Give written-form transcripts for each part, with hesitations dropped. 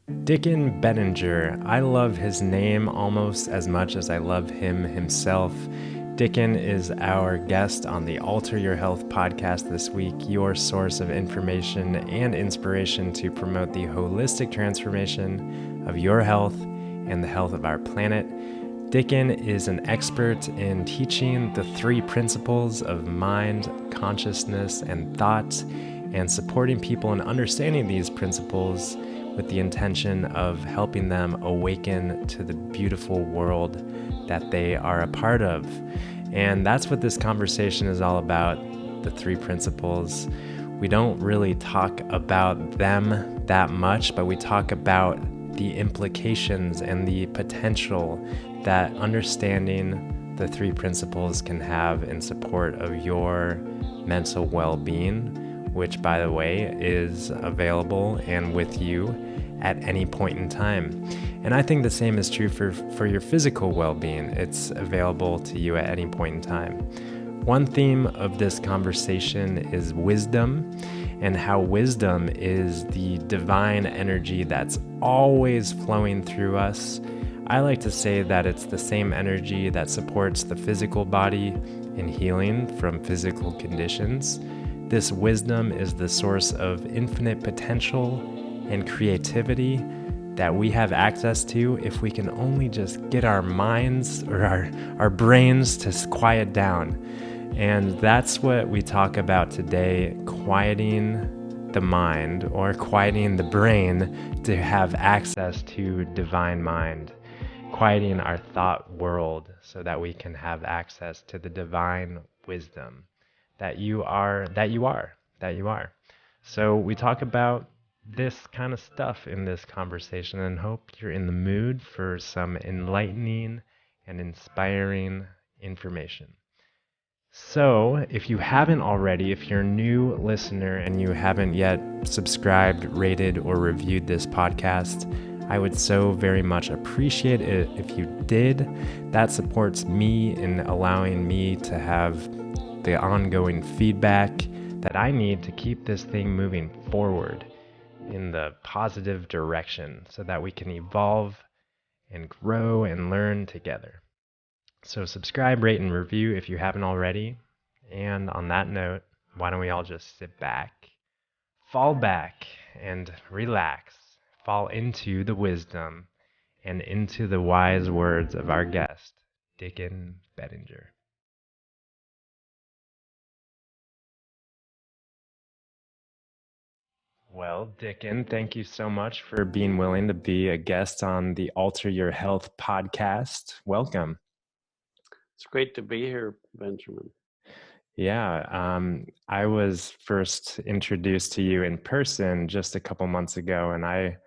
Dicken Bettinger. I love his name almost as much as I love him himself. Dicken is our guest on the Alter Your Health podcast this week, your source of information and inspiration to promote the holistic transformation of your health and the health of our planet. Dicken is an expert in teaching the three principles of mind, consciousness, and thought, and supporting people in understanding these principles with the intention of helping them awaken to the beautiful world that they are a part of. And that's what this conversation is all about, the three principles. We don't really talk about them that much, but we talk about the implications and the potential that understanding the three principles can have in support of your mental well-being, which, by the way, is available and with you at any point in time. And I think the same is true for your physical well-being. It's available to you at any point in time. One theme of this conversation is wisdom, and how wisdom is the divine energy that's always flowing through us. I like to say that it's the same energy that supports the physical body in healing from physical conditions. This wisdom is the source of infinite potential and creativity that we have access to if we can only just get our minds or our brains to quiet down. And that's what we talk about today, quieting the mind or quieting the brain to have access to divine mind, quieting our thought world so that we can have access to the divine wisdom that you are. So we talk about this kind of stuff in this conversation and hope you're in the mood for some enlightening and inspiring information. So, if you haven't already, if you're a new listener and you haven't yet subscribed, rated, or reviewed this podcast, I would so very much appreciate it if you did. That supports me in allowing me to have the ongoing feedback that I need to keep this thing moving forward in the positive direction so that we can evolve and grow and learn together. So subscribe, rate, and review if you haven't already. And on that note, why don't we all just sit back, fall back, and relax, fall into the wisdom and into the wise words of our guest, Dicken Bettinger. Well, Dicken, thank you so much for being willing to be a guest on the Alter Your Health podcast. Welcome. It's great to be here, Benjamin. Yeah, I was first introduced to you in person just a couple months ago, and I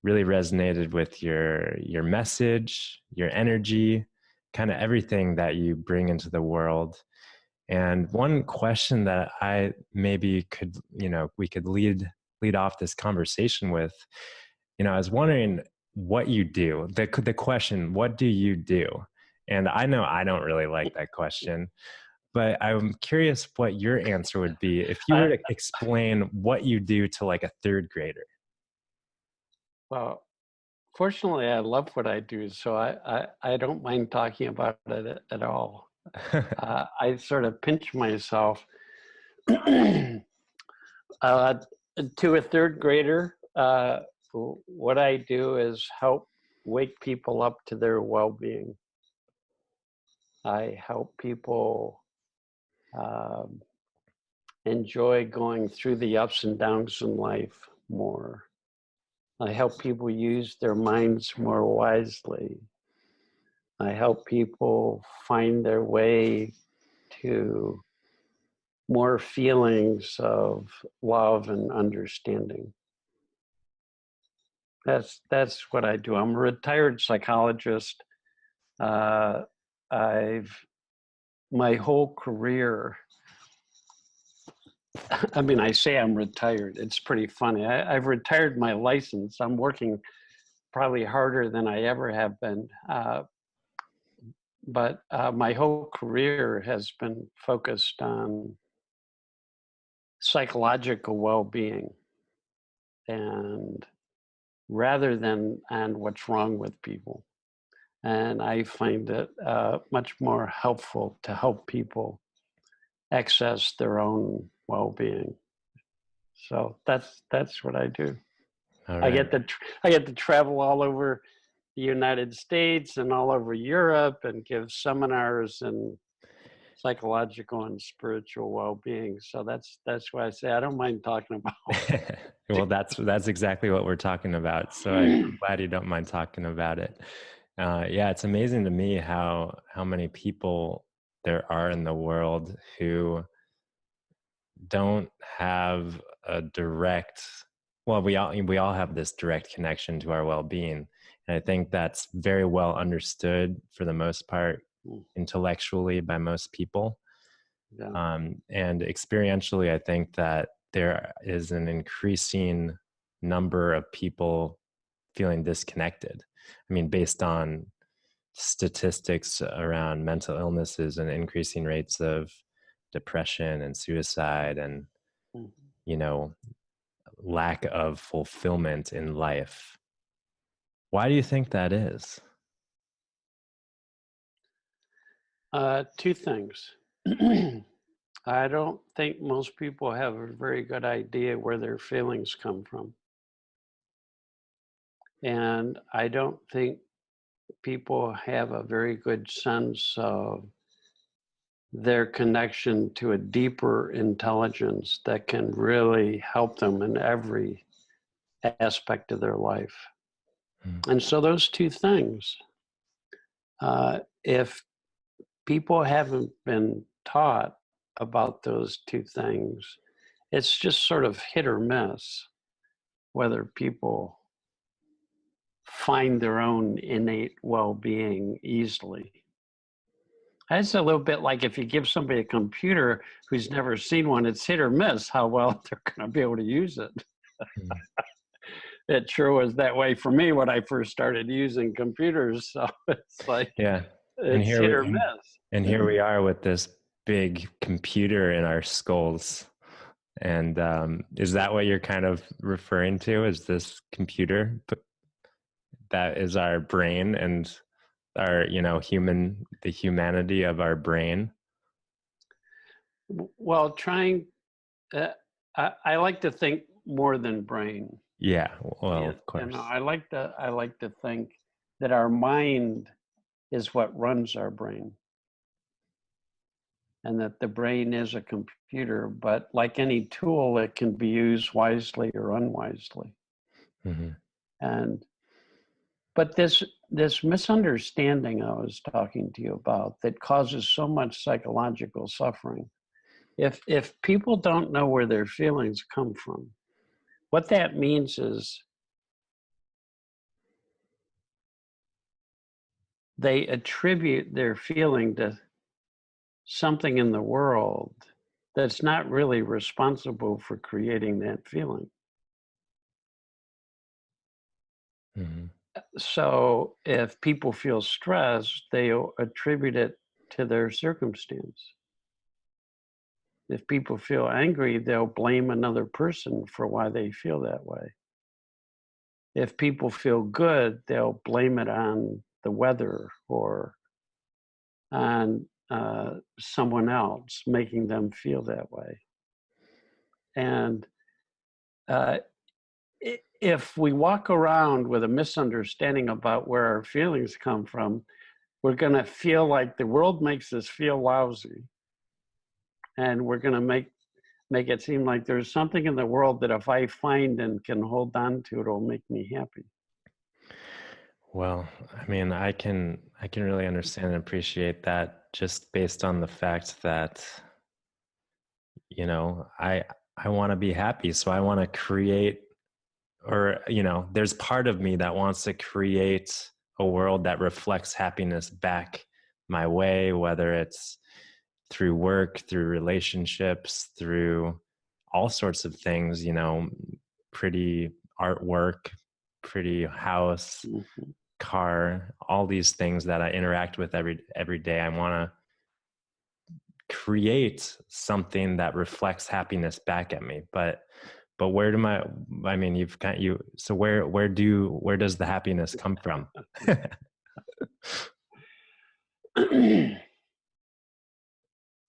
really resonated with your message, your energy, kind of everything that you bring into the world. And one question that I maybe could, we could lead off this conversation with, I was wondering what you do. The question, what do you do? And I know I don't really like that question, but I'm curious what your answer would be if you were to explain what you do to like a third grader. Well, fortunately, I love what I do, so I don't mind talking about it at all. I sort of pinch myself to a third grader. What I do is help wake people up to their well-being. I help people enjoy going through the ups and downs in life more. I help people use their minds more wisely. I help people find their way to more feelings of love and understanding. That's what I do. I'm a retired psychologist. I've my whole career. I mean, I say I'm retired. It's pretty funny. I've retired my license. I'm working probably harder than I ever have been. But my whole career has been focused on psychological well-being. And rather than on what's wrong with people. And I find it much more helpful to help people access their own well-being. So that's what I do. All I right. get to travel all over the United States and all over Europe and give seminars in psychological and spiritual well-being. So that's why I say I don't mind talking about. Well, that's exactly what we're talking about. So I'm glad you don't mind talking about it. Yeah, it's amazing to me how many people there are in the world who don't have a direct, well, we all have this direct connection to our well-being, and I think that's very well understood for the most part intellectually by most people. Yeah. And experientially, I think that there is an increasing number of people feeling disconnected. I mean, based on statistics around mental illnesses and increasing rates of depression and suicide and, Mhm. you know, lack of fulfillment in life. Why do you think that is? Two things. I don't think most people have a very good idea where their feelings come from. And I don't think people have a very good sense of their connection to a deeper intelligence that can really help them in every aspect of their life. And so those two things, if people haven't been taught about those two things, it's just sort of hit or miss whether people find their own innate well-being easily. It's a little bit like if you give somebody a computer who's never seen one, it's hit or miss how well they're going to be able to use it. Mm. It sure was that way for me when I first started using computers. So it's like, Yeah. And it's here hit we or miss. and here we are with this big computer in our skulls. And is that what you're kind of referring to? Is this computer that is our brain and our, the humanity of our brain? Well, uh, I like to think more than brain. Yeah, well, Yeah, of course. I like to think that our mind is what runs our brain, and that the brain is a computer. But like any tool, it can be used wisely or unwisely. Hmm. And but this misunderstanding I was talking to you about that causes so much psychological suffering. If people don't know where their feelings come from, what that means is they attribute their feeling to something in the world that's not really responsible for creating that feeling. Hmm. So if people feel stressed, they attribute it to their circumstance. If people feel angry, they'll blame another person for why they feel that way. If people feel good, they'll blame it on the weather or on someone else making them feel that way. And uh, if we walk around with a misunderstanding about where our feelings come from, we're going to feel like the world makes us feel lousy, and we're going to make it seem like there's something in the world that if I find and can hold on to, it'll make me happy. Well, I mean, I can really understand and appreciate that just based on the fact that, I want to be happy, so I want to create, or there's part of me that wants to create a world that reflects happiness back my way, whether it's through work, through relationships, through all sorts of things, pretty artwork, pretty house, Mhm. car, all these things that I interact with every day. I want to create something that reflects happiness back at me. But but where do I mean, you've got you, so where does the happiness come from? I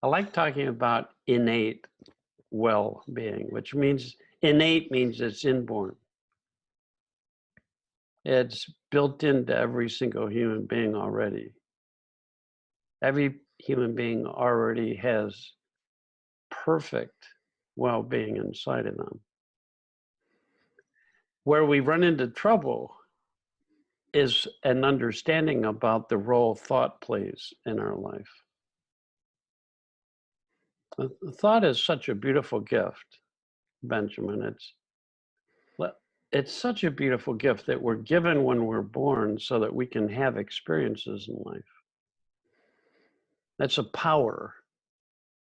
like talking about innate well-being, which means innate means it's inborn. It's built into every single human being already. Every human being already has perfect well-being inside of them. Where we run into trouble is an understanding about the role thought plays in our life. Thought is such a beautiful gift, Benjamin. It's such a beautiful gift that we're given when we're born so that we can have experiences in life. That's a power,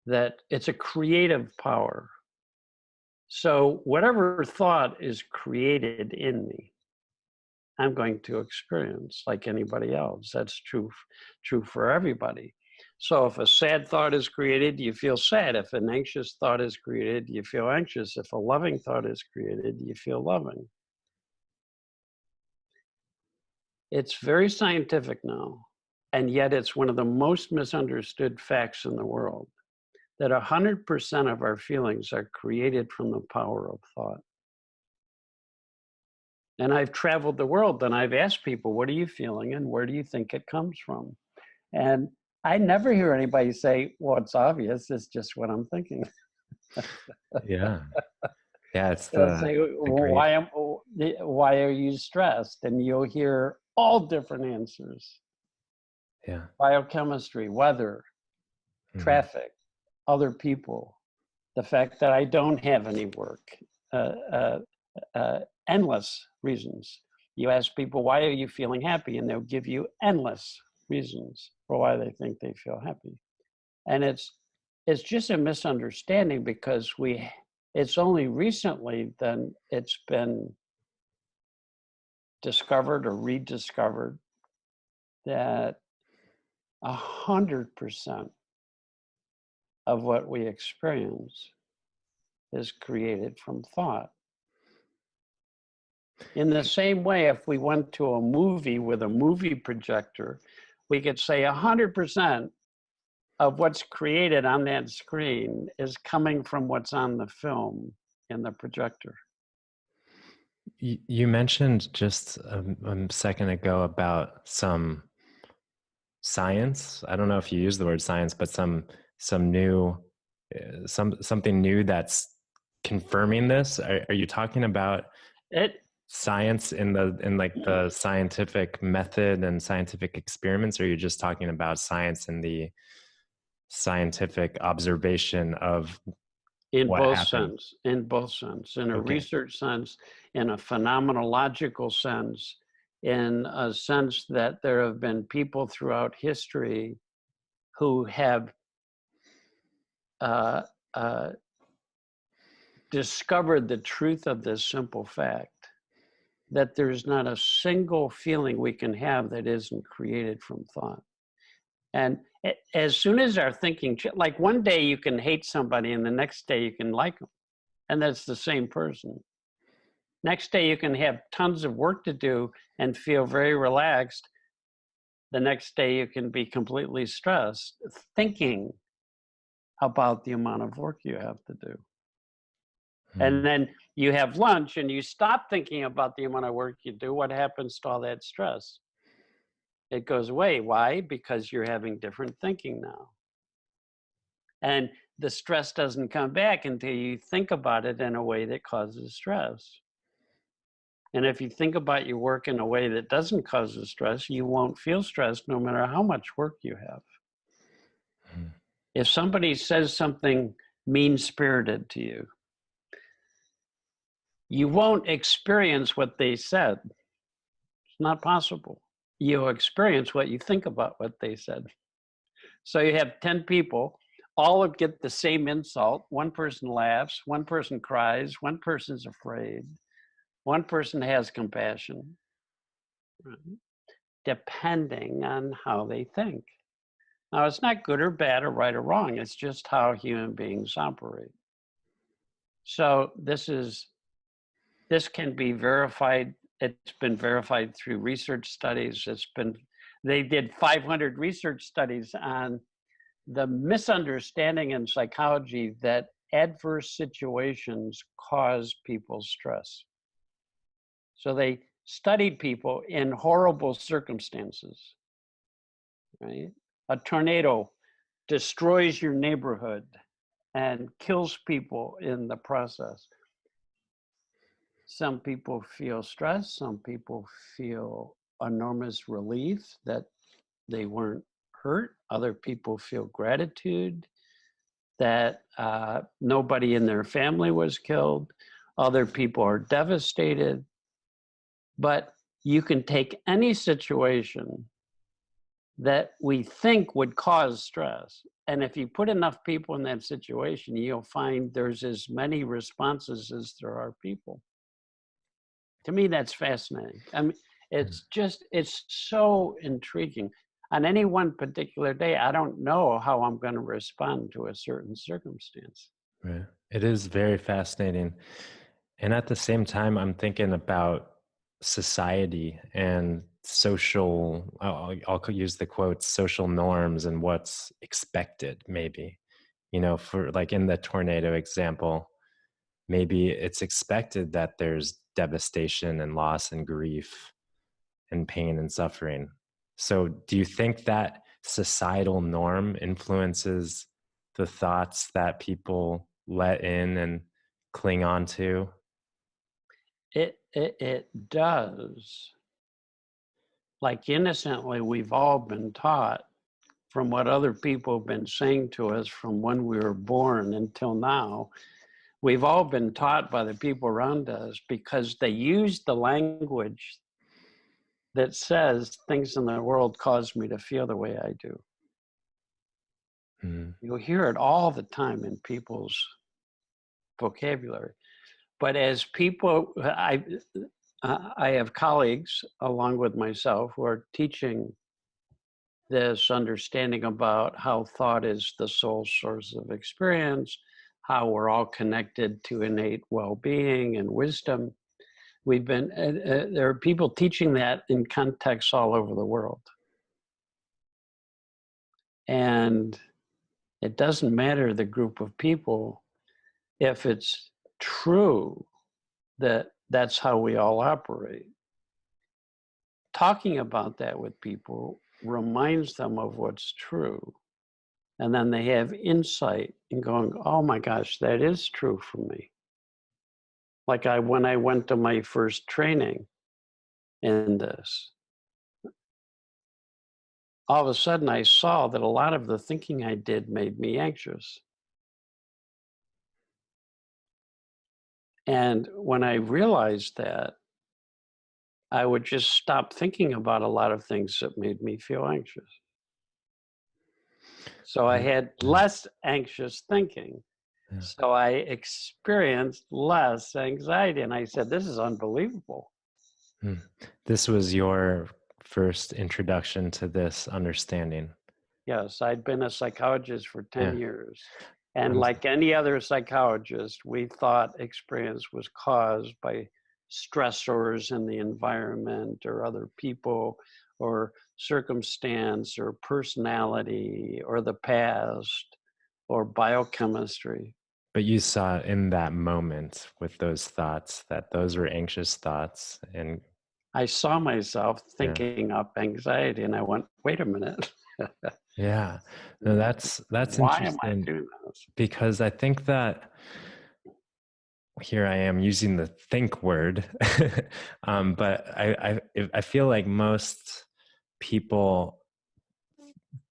that it's a creative power. So whatever thought is created in me, I'm going to experience like anybody else. That's true for everybody. So if a sad thought is created, you feel sad. If an anxious thought is created, you feel anxious. If a loving thought is created, you feel loving. It's very scientific now, and yet it's one of the most misunderstood facts in the world, that 100% of our feelings are created from the power of thought. And I've traveled the world and I've asked people, what are you feeling and where do you think it comes from? And I never hear anybody say, well, it's obvious, it's just what I'm thinking. Yeah. Yeah, it's They'll say, great. why are you stressed? And you'll hear all different answers. Yeah. Biochemistry, weather, traffic, other people, the fact that I don't have any work, endless reasons. You ask people, why are you feeling happy? And they'll give you endless reasons for why they think they feel happy. And it's just a misunderstanding, because it's only recently then it's been discovered or rediscovered that 100% of what we experience is created from thought. In the same way, if we went to a movie with a movie projector, we could say 100% of what's created on that screen is coming from what's on the film in the projector. You mentioned just a second ago about some science. I don't know if you use the word science, but some new something new that's confirming this. Are you talking about science in like the scientific method and scientific experiments, or are you just talking about science in the scientific observation of in what both happened? sense, in both sense, in a Okay. research sense, in a phenomenological sense, in a sense that there have been people throughout history who have discovered the truth of this simple fact, that there's not a single feeling we can have that isn't created from thought. And as soon as our thinking, like one day you can hate somebody and the next day you can like them, and that's the same person. Next day you can have tons of work to do and feel very relaxed. The next day you can be completely stressed, thinking about the amount of work you have to do. And then you have lunch and you stop thinking about the amount of work you do. What happens to all that stress? It goes away. Why? Because you're having different thinking now. And the stress doesn't come back until you think about it in a way that causes stress. And if you think about your work in a way that doesn't cause the stress, you won't feel stressed no matter how much work you have. If somebody says something mean-spirited to you, you won't experience what they said. It's not possible. You'll experience what you think about what they said. So you have 10 people, all get the same insult. One person laughs, one person cries, one person's afraid, one person has compassion, right? Depending on how they think. Now, it's not good or bad or right or wrong. It's just how human beings operate. So this can be verified. It's been verified through research studies. They did 500 research studies on the misunderstanding in psychology that adverse situations cause people stress. So they studied people in horrible circumstances, right? A tornado destroys your neighborhood and kills people in the process. Some people feel stress, some people feel enormous relief that they weren't hurt, other people feel gratitude that nobody in their family was killed, other people are devastated. But you can take any situation that we think would cause stress, and if you put enough people in that situation, you'll find there's as many responses as there are people. To me, that's fascinating. I mean, it's so intriguing. On any one particular day, I don't know how I'm going to respond to a certain circumstance. Right. It is very fascinating. And at the same time, I'm thinking about society and social, I'll use the quotes, social norms and what's expected, maybe. For like in the tornado example, maybe it's expected that there's devastation and loss and grief and pain and suffering. So do you think that societal norm influences the thoughts that people let in and cling on to? It does. Like innocently, we've all been taught from what other people have been saying to us from when we were born until now. We've all been taught by the people around us because they use the language that says things in the world cause me to feel the way I do. Mm. You'll hear it all the time in people's vocabulary. But as people, I have colleagues along with myself who are teaching this understanding about how thought is the sole source of experience, how we're all connected to innate well-being and wisdom. There are people teaching that in contexts all over the world. And it doesn't matter the group of people if it's true that that's how we all operate. Talking about that with people reminds them of what's true. And then they have insight in going, oh my gosh, that is true for me. Like when I went to my first training in this, all of a sudden I saw that a lot of the thinking I did made me anxious. And when I realized that, I would just stop thinking about a lot of things that made me feel anxious. So I had less anxious thinking. Yeah. So I experienced less anxiety. And I said, this is unbelievable. This was your first introduction to this understanding. Yes, I'd been a psychologist for 10 years. And I'm- like any other psychologist, we thought experience was caused by stressors in the environment or other people or circumstance or personality or the past or biochemistry. But you saw in that moment with those thoughts that those were anxious thoughts. And I saw myself thinking up anxiety and I went, wait a minute. yeah, no, that's Why am I interesting, doing this? because I think that here I am using the think word, but I feel like most people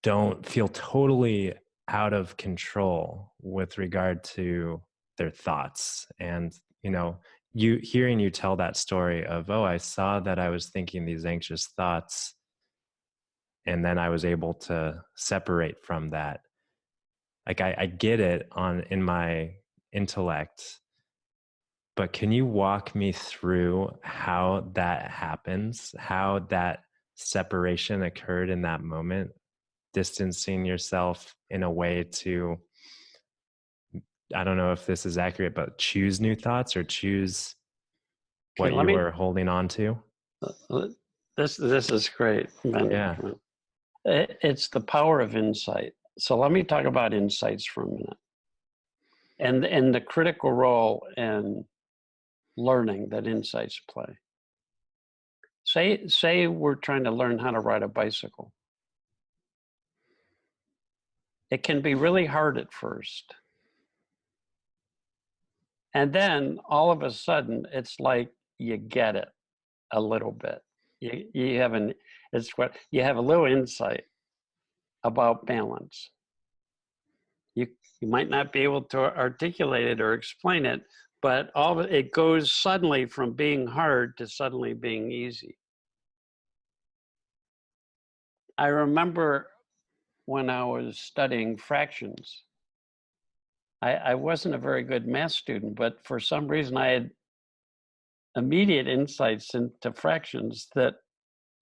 don't feel totally out of control with regard to their thoughts. And you hearing you tell that story of, oh, I saw that I was thinking these anxious thoughts, and then I was able to separate from that. Like I get it in my intellect, but can you walk me through how that happens, how that separation occurred in that moment, distancing yourself in a way to I don't know if this is accurate, but choose new thoughts or choose Okay, what let you me. are holding on to. This is great, Yeah. Benjamin. It's the power of insight. So let me talk about insights for a minute, and the critical role in learning that insights play. Say we're trying to learn how to ride a bicycle. It can be really hard at first. And then all of a sudden, it's like you get it a little bit. You have you have a little insight about balance. You might not be able to articulate it or explain it, but all of it goes suddenly from being hard to suddenly being easy. I remember when I was studying fractions, I wasn't a very good math student, but for some reason I had immediate insights into fractions that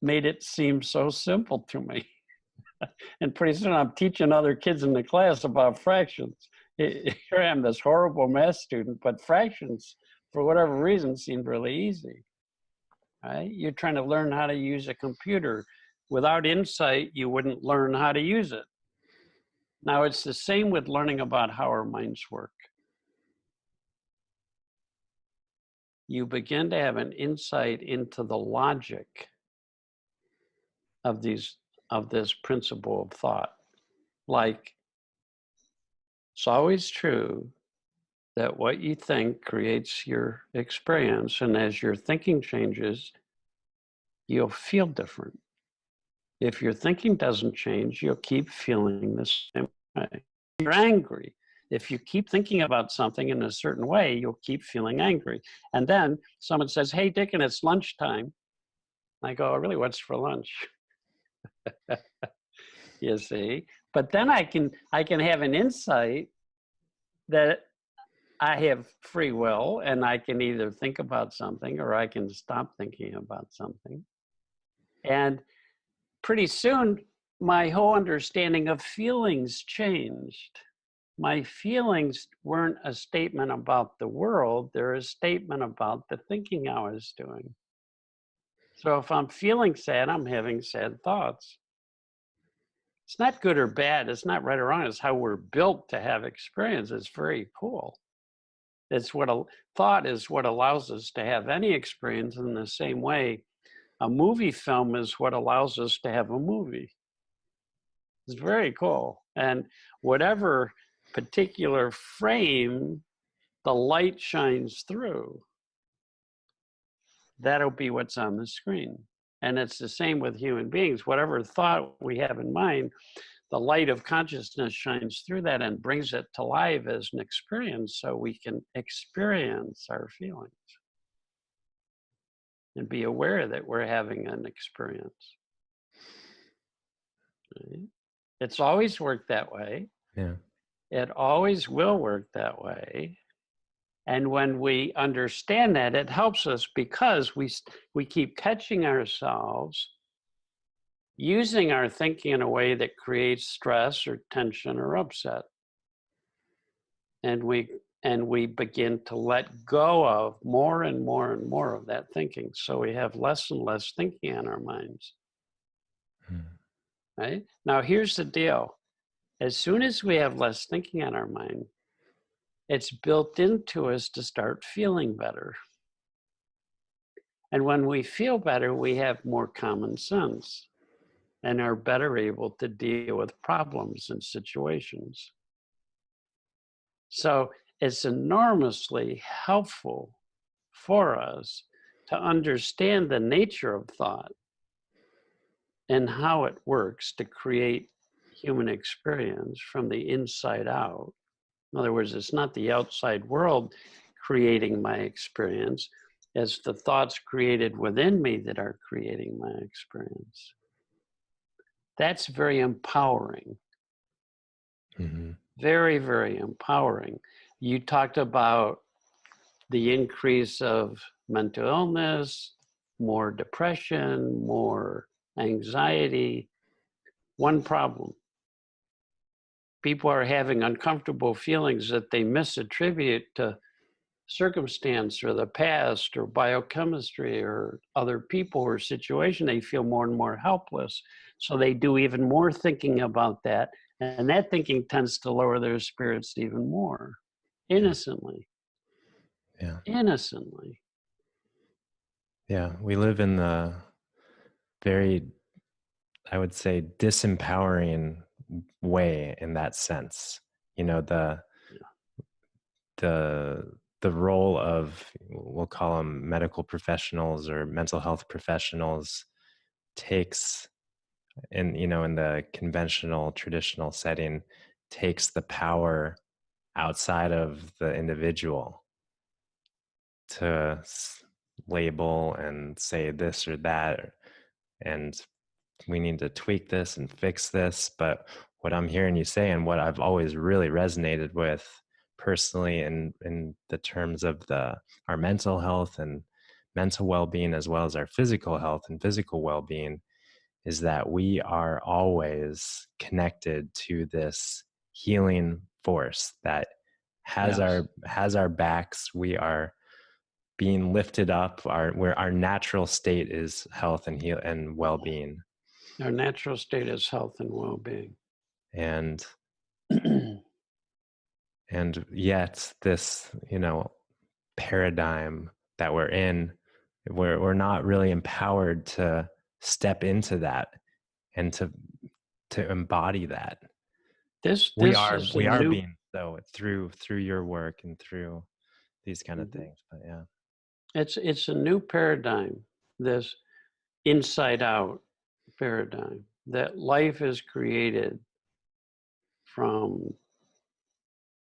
made it seem so simple to me. And pretty soon I'm teaching other kids in the class about fractions. Here I am, this horrible math student, but fractions, for whatever reason, seemed really easy. Right? You're trying to learn how to use a computer. Without insight, you wouldn't learn how to use it. Now, it's the same with learning about how our minds work. You begin to have an insight into the logic of this principle of thought. Like, it's always true that what you think creates your experience, and as your thinking changes, you'll feel different. If your thinking doesn't change, you'll keep feeling the same way. You're angry. If you keep thinking about something in a certain way, you'll keep feeling angry. And then someone says, "Hey, Dicken, it's lunchtime." I go, "Oh, really, what's for lunch?" You see? But then I can have an insight that I have free will, and I can either think about something or I can stop thinking about something. And pretty soon, my whole understanding of feelings changed. My feelings weren't a statement about the world, they're a statement about the thinking I was doing. So if I'm feeling sad, I'm having sad thoughts. It's not good or bad, it's not right or wrong, it's how we're built to have experience. It's very cool. It's what a thought is what allows us to have any experience in the same way. A movie film is what allows us to have a movie. It's very cool. And whatever particular frame the light shines through, that'll be what's on the screen. And it's the same with human beings. Whatever thought we have in mind, the light of consciousness shines through that and brings it to life as an experience so we can experience our feelings and be aware that we're having an experience. Right? It's always worked that way. Yeah. It always will work that way. And when we understand that, it helps us because we keep catching ourselves using our thinking in a way that creates stress or tension or upset. And we begin to let go of more and more and more of that thinking. So we have less and less thinking on our minds. Right? Now, here's the deal. As soon as we have less thinking on our mind, it's built into us to start feeling better. And when we feel better, we have more common sense and are better able to deal with problems and situations. So it's enormously helpful for us to understand the nature of thought and how it works to create human experience from the inside out. In other words, it's not the outside world creating my experience, it's the thoughts created within me that are creating my experience. That's very empowering. Mm-hmm. Very, very empowering. You talked about the increase of mental illness, more depression, more anxiety. One problem. people are having uncomfortable feelings that they misattribute to circumstance or the past or biochemistry or other people or situation, they feel more and more helpless. So they do even more thinking about that. And that thinking tends to lower their spirits even more innocently. Yeah. Innocently. Yeah. We live in the very, I would say, disempowering way in that sense. You know, the role of, we'll call them medical professionals or mental health professionals, takes in the conventional traditional setting, takes the power outside of the individual to label and say this or that, and we need to tweak this and fix this. But what I'm hearing you say, and what I've always really resonated with personally in the terms of our mental health and mental well-being, as well as our physical health and physical well-being, is that we are always connected to this healing force that has our backs. We are being lifted up. Our natural state is health and heal and well-being. Our natural state is health and well-being. And and yet this, paradigm that we're in, we're not really empowered to step into that and to embody that. This we is a are new, being, so through your work and through these kind of things. But yeah, it's a new paradigm, this inside out paradigm, that life is created from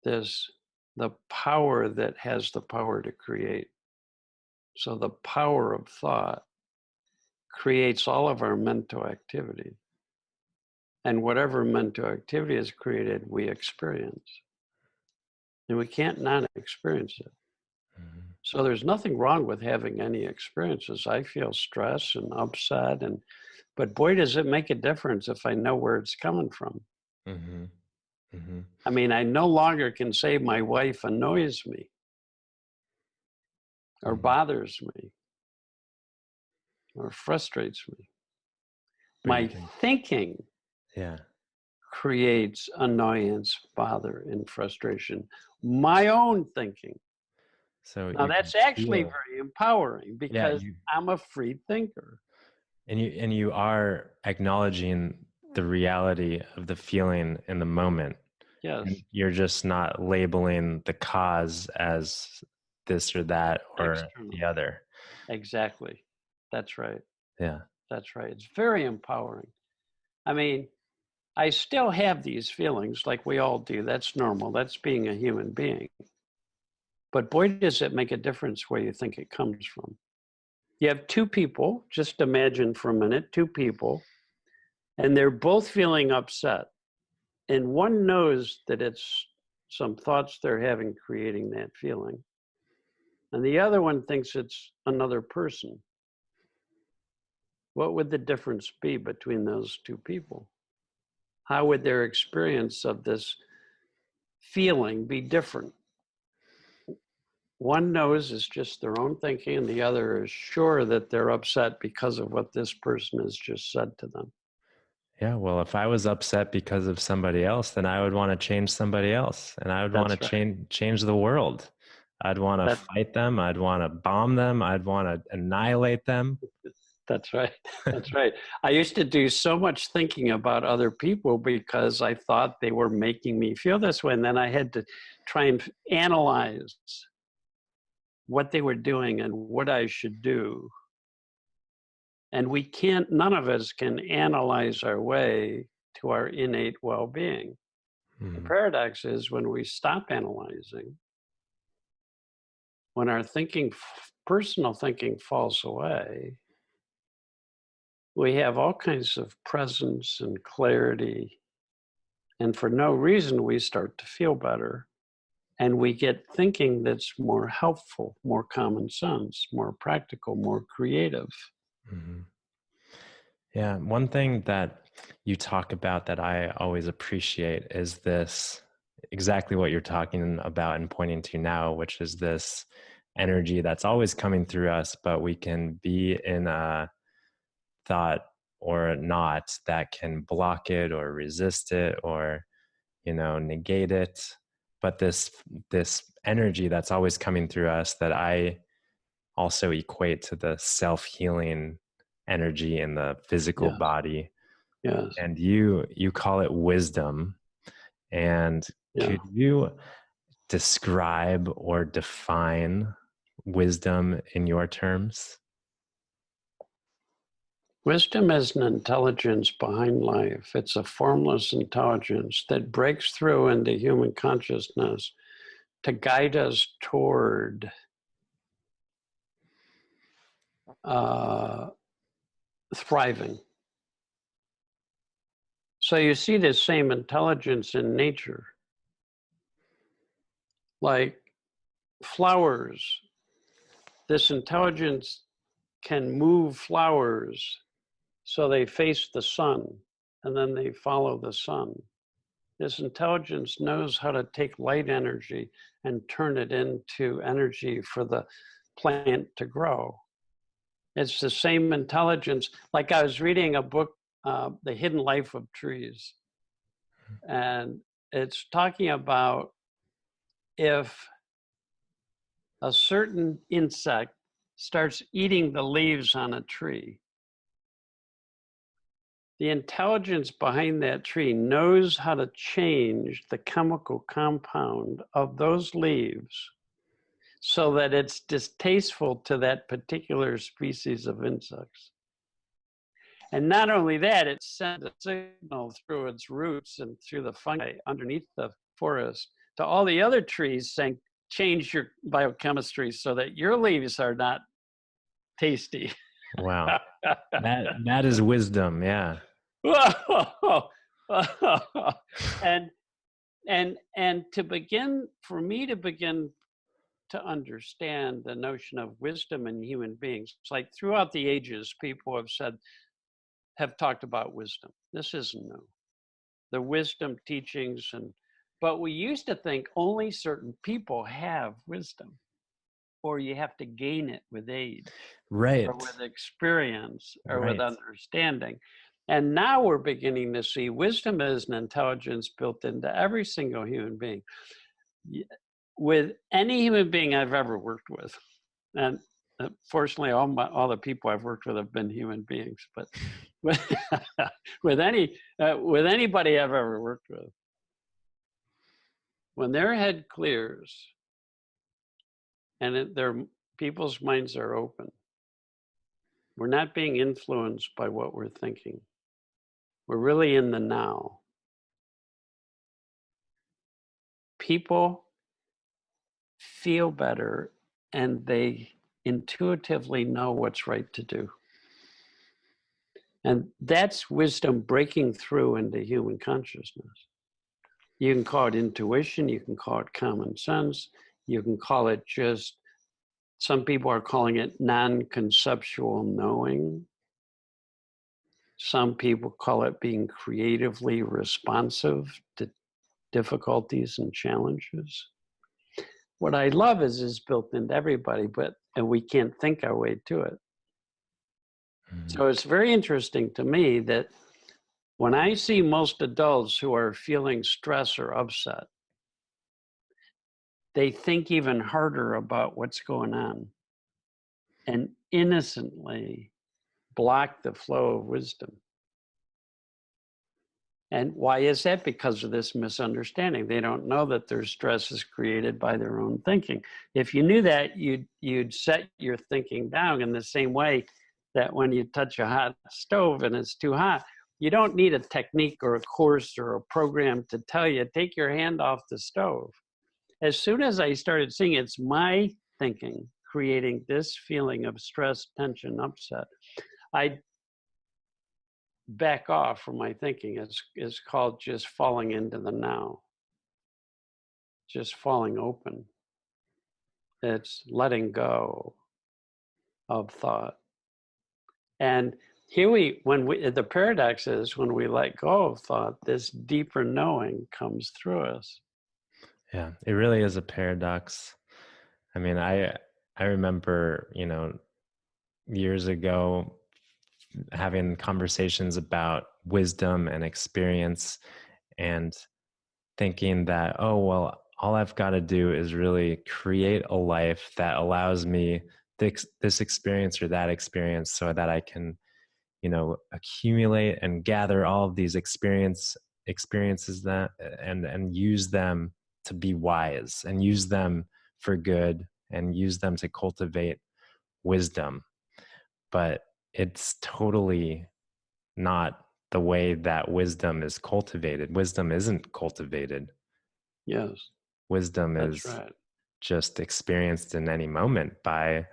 the power that has the power to create. So the power of thought creates all of our mental activity. And whatever mental activity is created, we experience. And we can't not experience it. mm-hmm. So there's nothing wrong with having any experiences. I feel stress and upset, but boy, does it make a difference if I know where it's coming from. Mm-hmm. Mm-hmm. I mean, I no longer can say my wife annoys me or Mm-hmm. bothers me or frustrates me. But My thinking yeah. creates annoyance, bother, and frustration. My own thinking. So Now you can that's actually feel, very empowering yeah, because I'm a free thinker. and you are acknowledging the reality of the feeling in the moment. Yes. And you're just not labeling the cause as this or that or External. the other. Exactly. That's right. Yeah. That's right. It's very empowering. I mean, I still have these feelings like we all do. That's normal. That's being a human being. But boy, does it make a difference where you think it comes from. You have two people, just imagine for a minute, two people, and they're both feeling upset. And one knows that it's some thoughts they're having creating that feeling. And the other one thinks it's another person. What would the difference be between those two people? How would their experience of this feeling be different? One knows it's just their own thinking, and the other is sure that they're upset because of what this person has just said to them. Yeah. Well, if I was upset because of somebody else, then I would want to change somebody else, and I would want to That's right. change the world. I'd want to fight them. I'd want to bomb them. I'd want to annihilate them. That's right. That's right. I used to do so much thinking about other people because I thought they were making me feel this way. And then I had to try and analyze what they were doing and what I should do. And we can't, none of us can analyze our way to our innate well-being. The paradox is when we stop analyzing, when our thinking, personal thinking falls away, we have all kinds of presence and clarity. And for no reason, we start to feel better. And we get thinking that's more helpful, more common sense, more practical, more creative. Mm-hmm. Yeah. One thing that you talk about that I always appreciate is this exactly what you're talking about and pointing to now, which is this energy that's always coming through us, but we can be in a thought or not that can block it or resist it or, negate it. But this energy that's always coming through us that I also equate to the self-healing energy in the physical Yes. body. Yes. And you call it wisdom. And Yeah. could you describe or define wisdom in your terms? Wisdom is an intelligence behind life. It's a formless intelligence that breaks through into human consciousness to guide us toward thriving. So you see this same intelligence in nature. Like flowers, this intelligence can move flowers so they face the sun and then they follow the sun. This intelligence knows how to take light energy and turn it into energy for the plant to grow. It's the same intelligence. Like I was reading a book, The Hidden Life of Trees, and it's talking about if a certain insect starts eating the leaves on a tree, the intelligence behind that tree knows how to change the chemical compound of those leaves so that it's distasteful to that particular species of insects. And not only that, it sends a signal through its roots and through the fungi underneath the forest to all the other trees saying, change your biochemistry so that your leaves are not tasty. Wow. That is wisdom. Yeah. and to begin, for me to begin to understand the notion of wisdom in human beings, it's like throughout the ages, people have talked about wisdom. This isn't new. The wisdom teachings, but we used to think only certain people have wisdom, or you have to gain it with age, Right. or with experience, or with Right. understanding. And now we're beginning to see wisdom as an intelligence built into every single human being. With any human being I've ever worked with, and fortunately, all the people I've worked with have been human beings, but with anybody I've ever worked with, when their head clears and their people's minds are open, we're not being influenced by what we're thinking. We're really in the now. People feel better and they intuitively know what's right to do. And that's wisdom breaking through into human consciousness. You can call it intuition, you can call it common sense, you can call it just, some people are calling it non-conceptual knowing. Some people call it being creatively responsive to difficulties and challenges. What I love is it's built into everybody, and we can't think our way to it. Mm-hmm. So it's very interesting to me that when I see most adults who are feeling stress or upset, they think even harder about what's going on and innocently block the flow of wisdom. And why is that? Because of this misunderstanding. They don't know that their stress is created by their own thinking. If you knew that, you'd set your thinking down in the same way that when you touch a hot stove and it's too hot, you don't need a technique or a course or a program to tell you, take your hand off the stove. As soon as I started seeing it's my thinking creating this feeling of stress, tension, upset, I back off from my thinking. It's called just falling into the now, just falling open. It's letting go of thought. And The paradox is when we let go of thought, this deeper knowing comes through us. Yeah, it really is a paradox. I mean, I remember, years ago having conversations about wisdom and experience and thinking that, oh, well, all I've got to do is really create a life that allows me this experience or that experience so that I can, accumulate and gather all of these experiences that and use them to be wise and use them for good and use them to cultivate wisdom. But it's totally not the way that wisdom is cultivated. Wisdom isn't cultivated. Yes, Wisdom that's is right. just experienced in any moment by,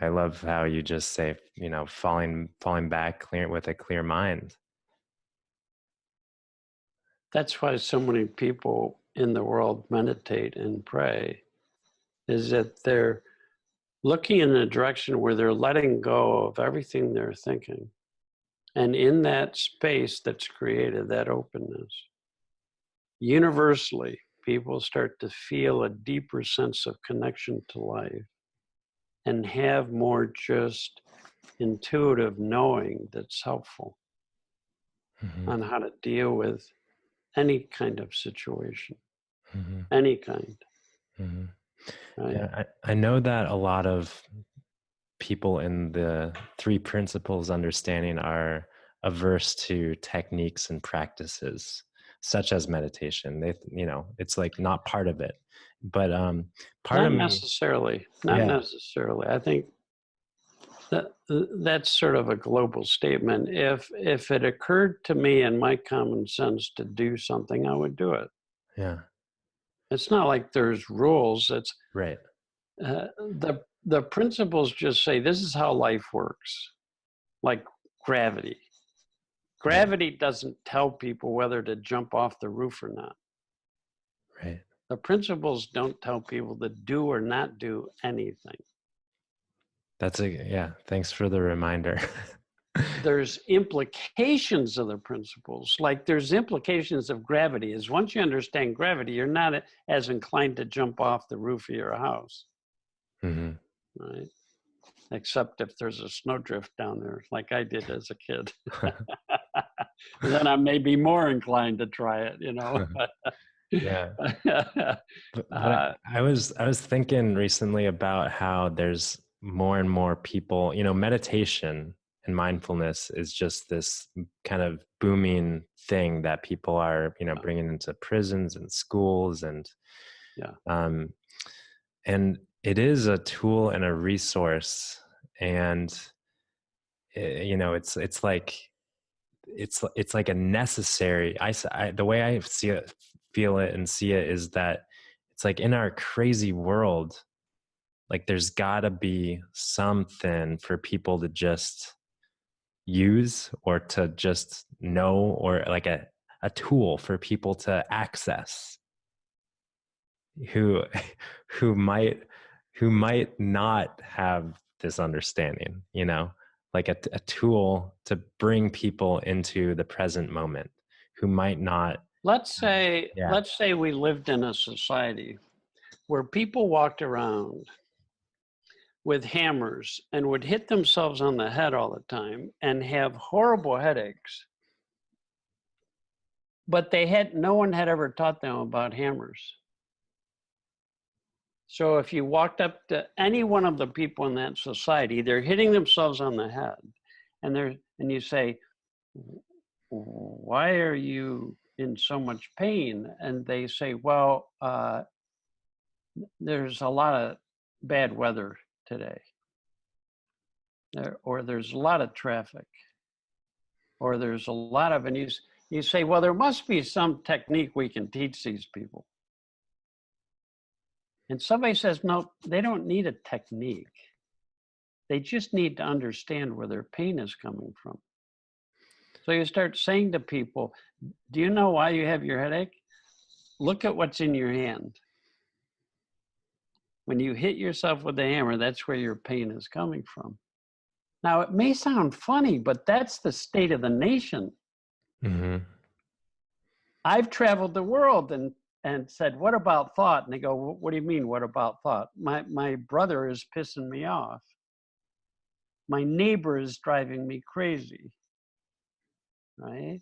I love how you just say, falling back clear with a clear mind. That's why so many people in the world meditate and pray, is that they're looking in a direction where they're letting go of everything they're thinking. And in that space that's created, that openness, universally, people start to feel a deeper sense of connection to life and have more just intuitive knowing that's helpful Mm-hmm. on how to deal with any kind of situation, Mm-hmm. any kind. Mm-hmm. Right? Yeah, I know that a lot of people in the three principles understanding are averse to techniques and practices such as meditation. It's like not part of it. But part Not of me, necessarily. Not yeah, necessarily. I think that's sort of a global statement. If it occurred to me in my common sense to do something, I would do it. yeah, It's not like there's rules. It's right. the principles just say this is how life works, like gravity. Right, Gravity doesn't tell people whether to jump off the roof or not. right. The principles don't tell people to do or not do anything. Yeah, thanks for the reminder. There's implications of the principles, like there's implications of gravity. Is once you understand gravity, you're not as inclined to jump off the roof of your house, Mm-hmm. right? Except if there's a snowdrift down there, like I did as a kid. Then I may be more inclined to try it, Yeah. uh, But I was thinking recently about how there's more and more people, meditation and mindfulness is just this kind of booming thing that people are, bringing into prisons and schools yeah. um, and it is a tool and a resource. And, it's like a necessary, the way I see it, feel it and see it is that it's like in our crazy world, like there's gotta be something for people to just use or to just know, or like a tool for people to access who who might who might not have this understanding, like a tool to bring people into the present moment who might not. Yeah, Let's say we lived in a society where people walked around with hammers and would hit themselves on the head all the time and have horrible headaches, but no one had ever taught them about hammers. So if you walked up to any one of the people in that society, they're hitting themselves on the head, and you say, why are you in so much pain? And they say, well, there's a lot of bad weather today, or there's a lot of traffic, or there's a lot of, and you say, well, there must be some technique we can teach these people. And somebody says, no, they don't need a technique. They just need to understand where their pain is coming from. So you start saying to people, do you know why you have your headache? Look at what's in your hand. When you hit yourself with the hammer, that's where your pain is coming from. Now, it may sound funny, but that's the state of the nation. Mm-hmm. I've traveled the world and said, what about thought? And they go, what do you mean, what about thought? My brother is pissing me off. My neighbor is driving me crazy, right?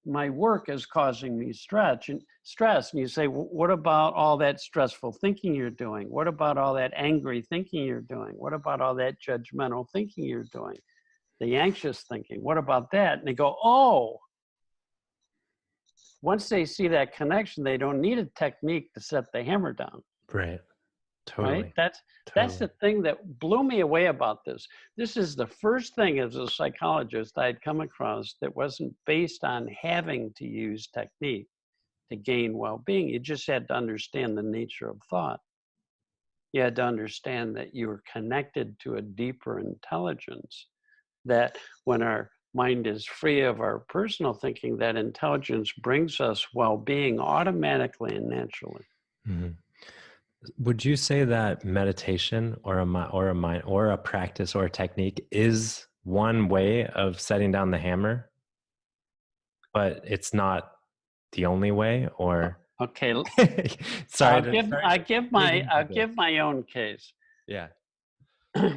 My work is causing me stress. And you say, what about all that stressful thinking you're doing? What about all that angry thinking you're doing? What about all that judgmental thinking you're doing? The anxious thinking, what about that? And they go, oh, once they see that connection, they don't need a technique to set the hammer down. Right. Right? Totally. That's the thing that blew me away about this. This is the first thing as a psychologist I'd come across that wasn't based on having to use technique to gain well-being. You just had to understand the nature of thought. You had to understand that you were connected to a deeper intelligence, that when our mind is free of our personal thinking, that intelligence brings us well-being automatically and naturally. Mm-hmm. Would you say that meditation or a practice or a technique is one way of setting down the hammer, but it's not the only way? Or okay, sorry, I'll give my own case. Yeah.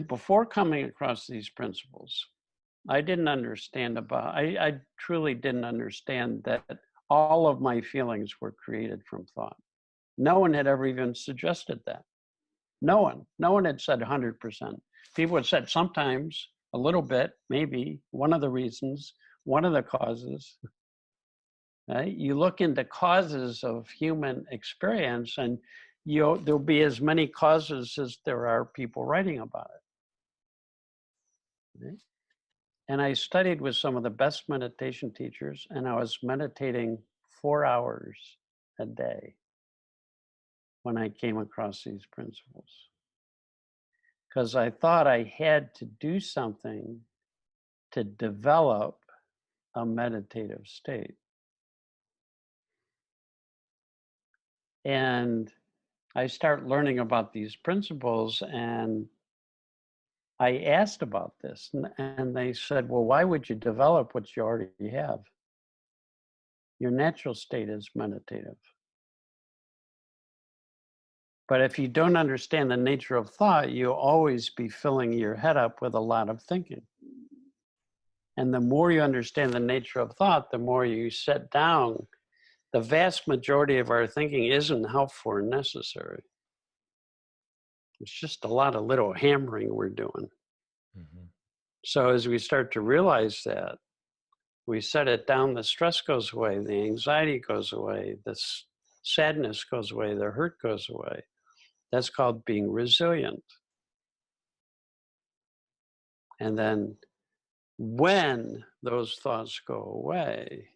Before coming across these principles, I didn't understand I truly didn't understand that all of my feelings were created from thought. No one had ever even suggested that. No one had said 100%. People had said sometimes, a little bit, maybe, one of the reasons, one of the causes. Right? You look into causes of human experience and there'll be as many causes as there are people writing about it. Right? And I studied with some of the best meditation teachers, and I was meditating 4 hours a day when I came across these principles. Because I thought I had to do something to develop a meditative state. And I start learning about these principles, and I asked about this, and they said, well, why would you develop what you already have? Your natural state is meditative. But if you don't understand the nature of thought, you'll always be filling your head up with a lot of thinking. And the more you understand the nature of thought, the more you set down. The vast majority of our thinking isn't helpful or necessary. It's just a lot of little hammering we're doing. Mm-hmm. So as we start to realize that, we set it down, the stress goes away, the anxiety goes away, the sadness goes away, the hurt goes away. That's called being resilient. And then when those thoughts go away,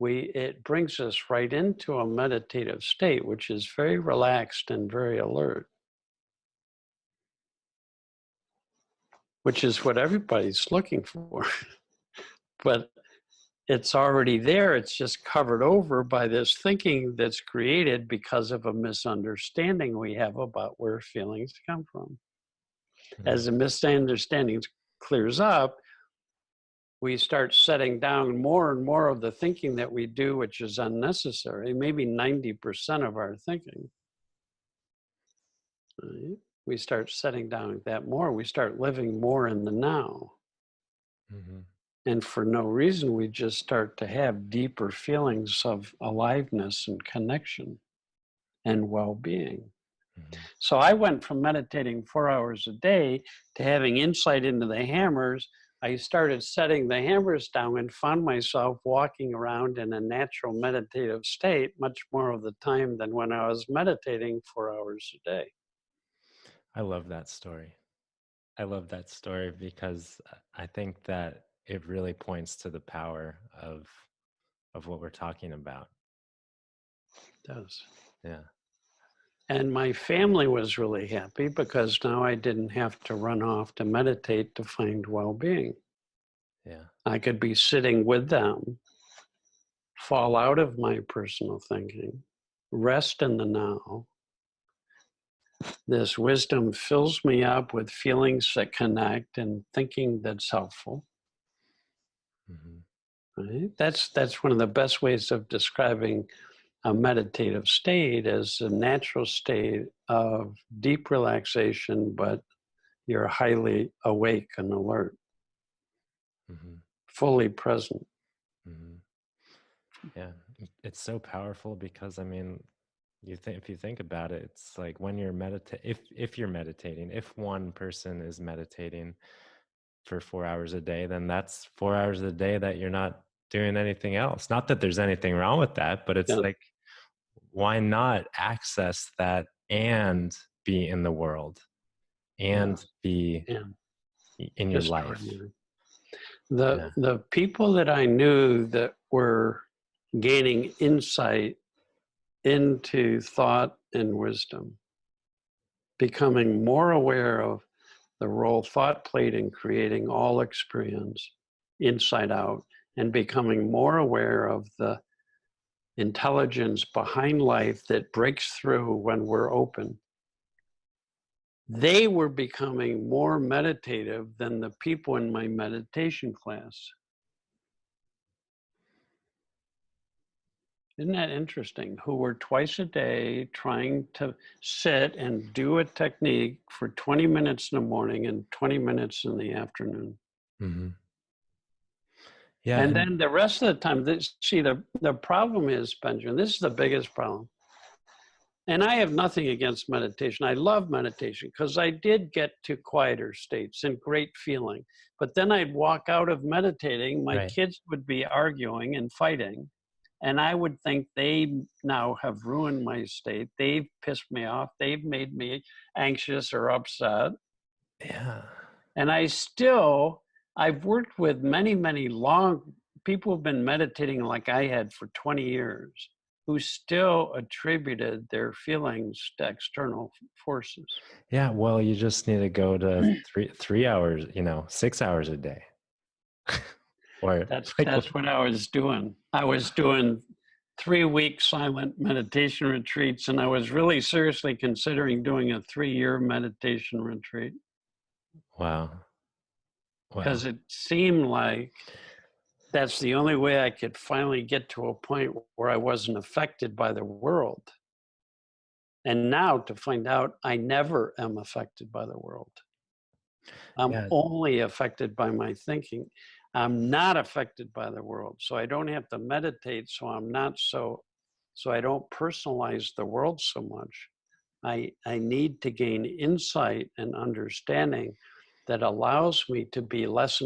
it brings us right into a meditative state, which is very relaxed and very alert, which is what everybody's looking for. But it's already there. It's just covered over by this thinking that's created because of a misunderstanding we have about where feelings come from. Mm-hmm. As the misunderstanding clears up, we start setting down more and more of the thinking that we do, which is unnecessary, maybe 90% of our thinking. Right? We start setting down that more. We start living more in the now. Mm-hmm. And for no reason, we just start to have deeper feelings of aliveness and connection and well-being. Mm-hmm. So I went from meditating 4 hours a day to having insight into the hammers. I started setting the hammers down and found myself walking around in a natural meditative state much more of the time than when I was meditating 4 hours a day. I love that story. I love that story because I think that it really points to the power of what we're talking about. It does. Yeah. And my family was really happy because now I didn't have to run off to meditate to find well-being. Yeah. I could be sitting with them, fall out of my personal thinking, rest in the now, This wisdom fills me up with feelings that connect and thinking that's helpful. Mm-hmm. Right? That's one of the best ways of describing a meditative state, as a natural state of deep relaxation, but you're highly awake and alert, Mm-hmm. fully present. Mm-hmm. Yeah, it's so powerful because I mean, if you think about it, it's like when you're if you're meditating, if one person is meditating for 4 hours a day, then that's 4 hours a day that you're not doing anything else. Not that there's anything wrong with that, but it's Yeah, like, why not access that and be in the world yeah, and be yeah. in your life? Extraordinary. Yeah. The people that I knew that were gaining insight into thought and wisdom, becoming more aware of the role thought played in creating all experience inside out, and becoming more aware of the intelligence behind life that breaks through when we're open. They were becoming more meditative than the people in my meditation class. Isn't that interesting? Who were twice a day trying to sit and do a technique for 20 minutes in the morning and 20 minutes in the afternoon. Mm-hmm. Yeah. And And then the rest of the time, the problem is, Benjamin, this is the biggest problem. And I have nothing against meditation. I love meditation because I did get to quieter states and great feeling. But then I'd walk out of meditating, my right. kids would be arguing and fighting. And I would think they now have ruined my state. They've pissed me off. They've made me anxious or upset. Yeah. And I've worked with many people who've been meditating like I had for 20 years, who still attributed their feelings to external forces. Yeah. Well, you just need to go to 3 hours, 6 hours a day. Or like, That's what I was doing. I was doing 3 week silent meditation retreats, and I was really seriously considering doing a 3 year meditation retreat, wow. because Wow. it seemed like that's the only way I could finally get to a point where I wasn't affected by the world. And now to find out I never am affected by the world. I'm Yeah. only affected by my thinking. I'm not affected by the world. So I don't have to meditate. So I don't personalize the world so much. I need to gain insight and understanding that allows me to be less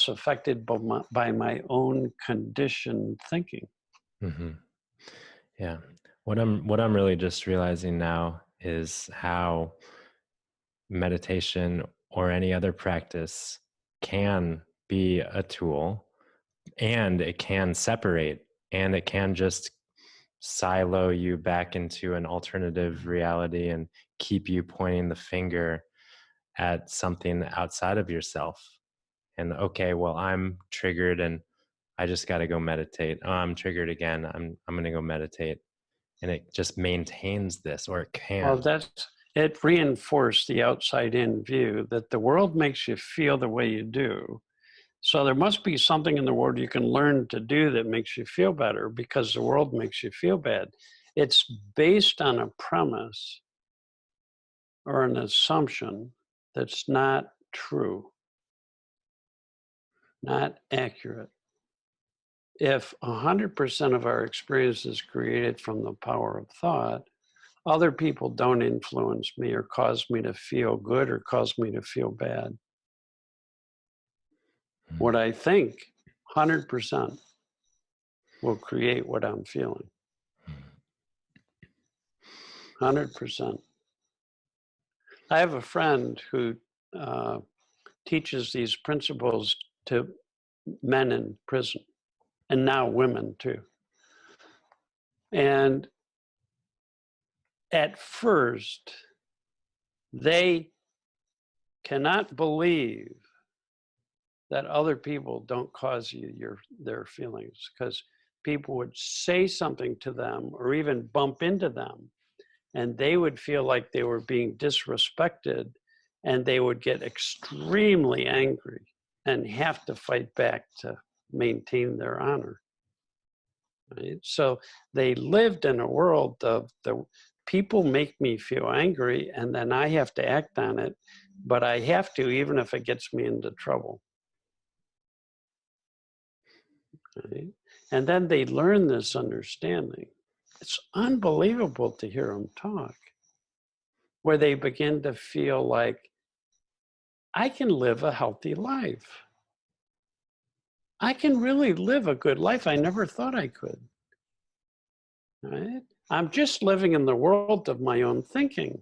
affected by my own conditioned thinking. Mm-hmm. Yeah. What I'm really just realizing now is how meditation or any other practice can be a tool, and it can separate, and it can just silo you back into an alternative reality and keep you pointing the finger at something outside of yourself. And okay, well, I'm triggered and I just got to go meditate. Oh, I'm triggered again. I'm going to go meditate. And it just maintains this, or it Well, can. it reinforced the outside in view that the world makes you feel the way you do. So there must be something in the world you can learn to do that makes you feel better, because the world makes you feel bad. It's based on a premise or an assumption that's not true, not accurate. If 100% of our experience is created from the power of thought, other people don't influence me or cause me to feel good or cause me to feel bad. What I think, 100%, will create what I'm feeling. 100%. I have a friend who uh, teaches these principles to men in prison, and now women too. And at first, they cannot believe that other people don't cause you their feelings, because people would say something to them or even bump into them, and they would feel like they were being disrespected, and they would get extremely angry and have to fight back to maintain their honor. Right? So they lived in a world of the people make me feel angry, and then I have to act on it, but I have to even if it gets me into trouble. Right? And then they learn this understanding. It's unbelievable to hear them talk, where they begin to feel like, I can live a healthy life. I can really live a good life. I never thought I could. Right? I'm just living in the world of my own thinking.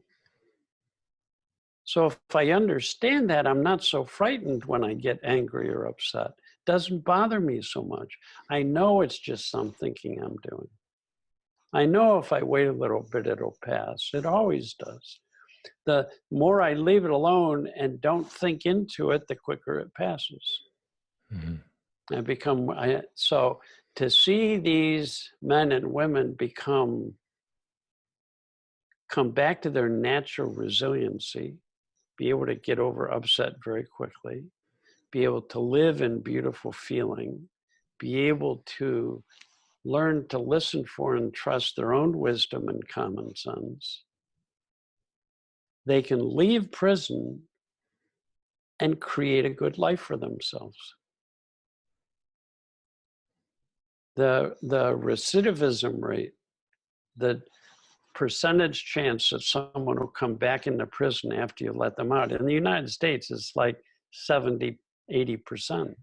So if I understand that, I'm not so frightened when I get angry or upset. It doesn't bother me so much. I know it's just some thinking I'm doing. I know if I wait a little bit, it'll pass. It always does. The more I leave it alone and don't think into it, the quicker it passes. Mm-hmm. So to see these men and women come back to their natural resiliency, be able to get over upset very quickly, be able to live in beautiful feeling, be able to learn to listen for and trust their own wisdom and common sense. They can leave prison and create a good life for themselves. The recidivism rate, the percentage chance that someone will come back into prison after you let them out in the United States is like 70, 80%.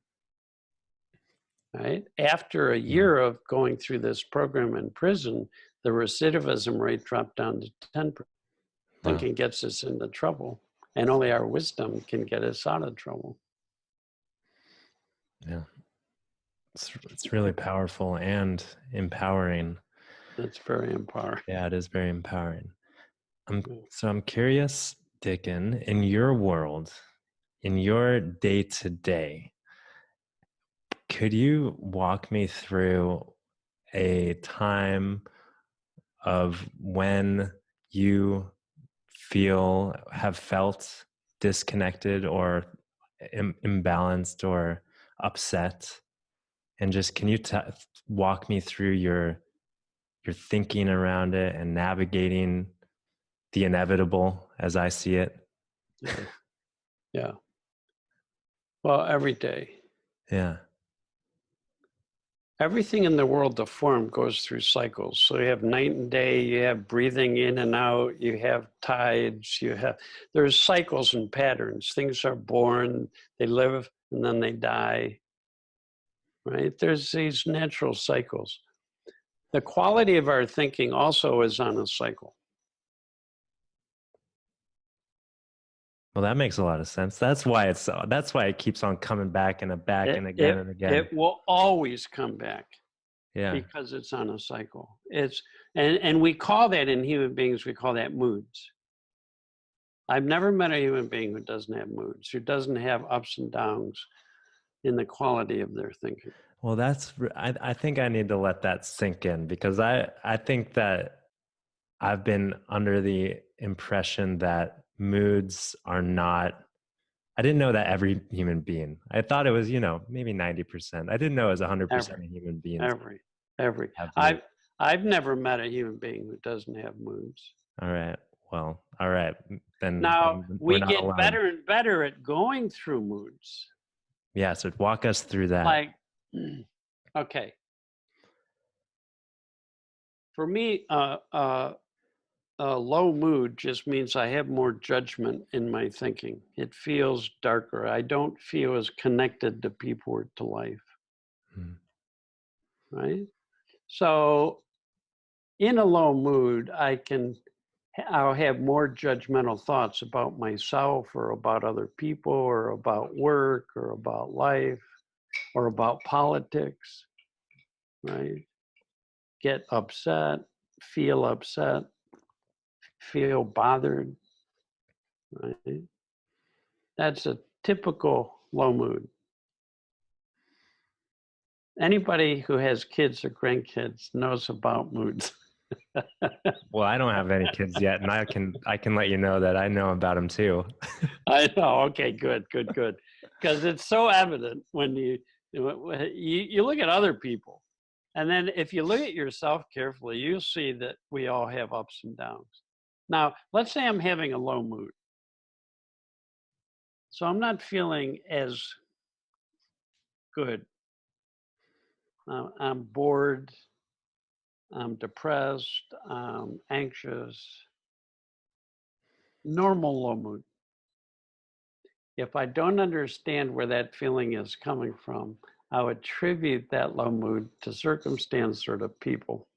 Right? After a year of going through this program in prison, the recidivism rate dropped down to 10%. Wow. Thinking gets us into trouble, and only our wisdom can get us out of trouble. Yeah. It's really powerful and empowering. It's very empowering. Yeah, it is very empowering. So I'm curious, Dicken, in your world, in your day-to-day, could you walk me through a time of when you have felt disconnected or imbalanced or upset? And just can you walk me through your thinking around it and navigating the inevitable as I see it? Yeah. Well, every day. Yeah. Everything in the world of form goes through cycles. So you have night and day, you have breathing in and out, you have tides, there's cycles and patterns. Things are born, they live, and then they die. Right? There's these natural cycles. The quality of our thinking also is on a cycle. Well, that makes a lot of sense. That's why it keeps on coming back and again and again. It will always come back. Yeah. Because it's on a cycle. And we call that in human beings, we call that moods. I've never met a human being who doesn't have moods, who doesn't have ups and downs in the quality of their thinking. Well, I think I need to let that sink in, because I think that I've been under the impression that moods are not, I didn't know that every human being, I thought it was, maybe 90%. I didn't know it was 100% of human beings. Every. I've never met a human being who doesn't have moods. All right. Well, all right. Then now we get alone. Better and better at going through moods. Yeah. So walk us through that. Like, okay. For me, a low mood just means I have more judgment in my thinking. It feels darker. I don't feel as connected to people or to life. Right? So in a low mood, I'll have more judgmental thoughts about myself or about other people or about work or about life or about politics, right? Get upset, feel bothered, right? That's a typical low mood. Anybody who has kids or grandkids knows about moods. Well, I don't have any kids yet, and I can let you know that I know about them too. I know. Okay, good. Because it's so evident when you look at other people, and then if you look at yourself carefully, you'll see that we all have ups and downs. Now, let's say I'm having a low mood, so I'm not feeling as good. I'm bored. I'm depressed. I'm anxious. Normal low mood. If I don't understand where that feeling is coming from, I'll attribute that low mood to circumstance or to people.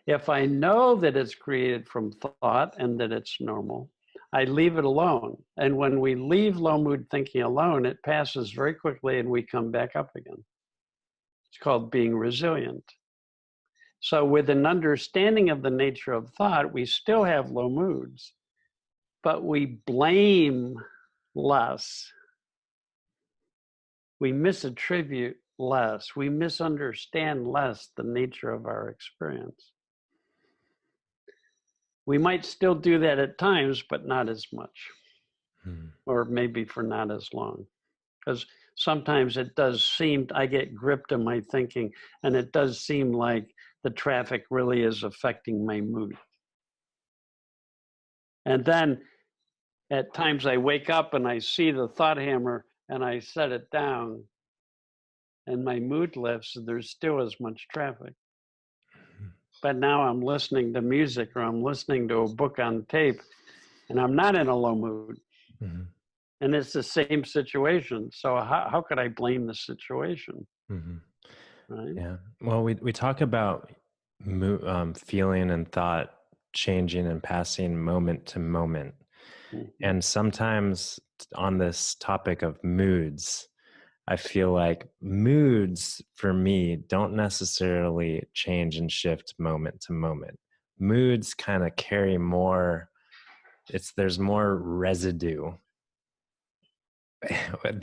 If I know that it's created from thought and that it's normal, I leave it alone. And when we leave low mood thinking alone, it passes very quickly and we come back up again. It's called being resilient. So with an understanding of the nature of thought, we still have low moods, but we blame less. We misattribute less. We misunderstand less the nature of our experience. We might still do that at times, but not as much, or maybe for not as long. Because sometimes it does seem, I get gripped in my thinking, and it does seem like the traffic really is affecting my mood. And then at times I wake up and I see the thought hammer and I set it down and my mood lifts and there's still as much traffic. But now I'm listening to music or I'm listening to a book on tape and I'm not in a low mood. Mm-hmm. And it's the same situation. So how could I blame the situation? Mm-hmm. Right? Yeah. Well, we talk about feeling and thought changing and passing moment to moment. Mm-hmm. And sometimes on this topic of moods, I feel like moods for me don't necessarily change and shift moment to moment. Moods kind of carry more, there's more residue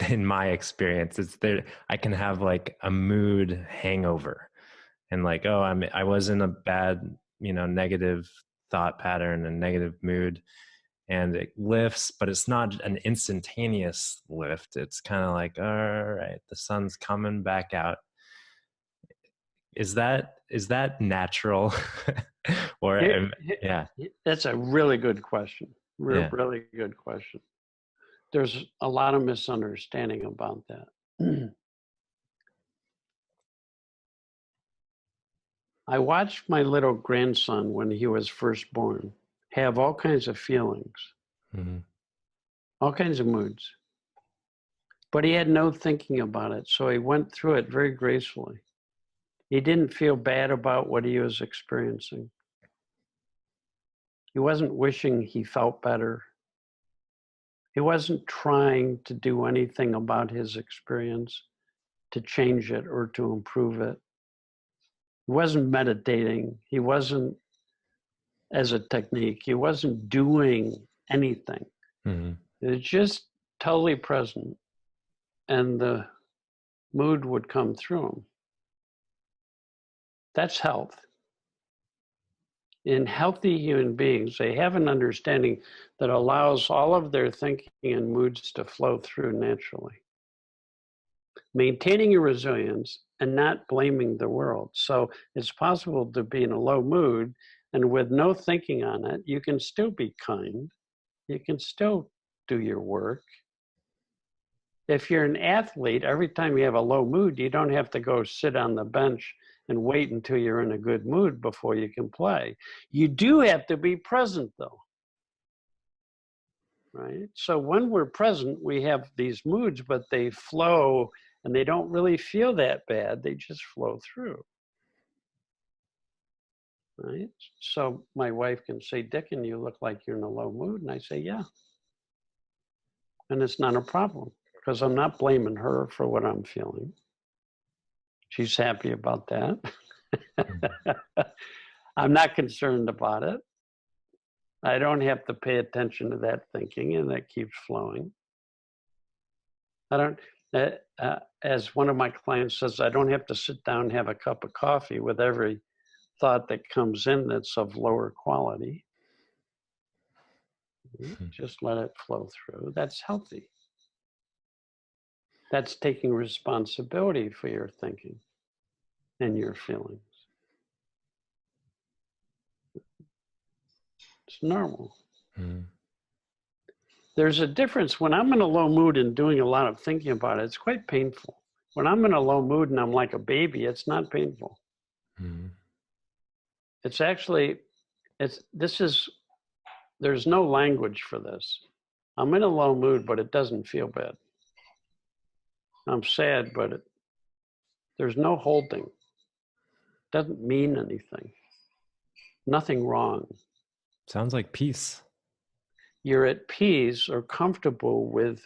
in my experience. It's there, I can have like a mood hangover and like, oh, I was in a bad, negative thought pattern and negative mood, and it lifts, but it's not an instantaneous lift. It's kind of like, all right, the sun's coming back out. Is that natural? Or yeah, that's a really good question. Really good question. There's a lot of misunderstanding about that. I watched my little grandson when he was first born have all kinds of feelings, all kinds of moods, but he had no thinking about it. So he went through it very gracefully. He didn't feel bad about what he was experiencing. He wasn't wishing he felt better. He wasn't trying to do anything about his experience to change it or to improve it. He wasn't meditating. He wasn't, as a technique, he wasn't doing anything. Mm-hmm. It was just totally present, and the mood would come through him. That's health. In healthy human beings, they have an understanding that allows all of their thinking and moods to flow through naturally. Maintaining your resilience and not blaming the world. So it's possible to be in a low mood and with no thinking on it, you can still be kind. You can still do your work. If you're an athlete, every time you have a low mood, you don't have to go sit on the bench and wait until you're in a good mood before you can play. You do have to be present though. Right? So when we're present, we have these moods, but they flow and they don't really feel that bad. They just flow through. Right? So my wife can say, Dicken, you look like you're in a low mood. And I say, yeah. And it's not a problem because I'm not blaming her for what I'm feeling. She's happy about that. I'm not concerned about it. I don't have to pay attention to that thinking, and that keeps flowing. I don't, as one of my clients says, I don't have to sit down and have a cup of coffee with every thought that comes in that's of lower quality. Just let it flow through. That's healthy. That's taking responsibility for your thinking and your feelings. It's normal. Mm. There's a difference. When I'm in a low mood and doing a lot of thinking about it, it's quite painful. When I'm in a low mood and I'm like a baby, it's not painful. Mm. It's actually, there's no language for this. I'm in a low mood, but it doesn't feel bad. I'm sad, but there's no holding. It doesn't mean anything. Nothing wrong. Sounds like peace. You're at peace or comfortable with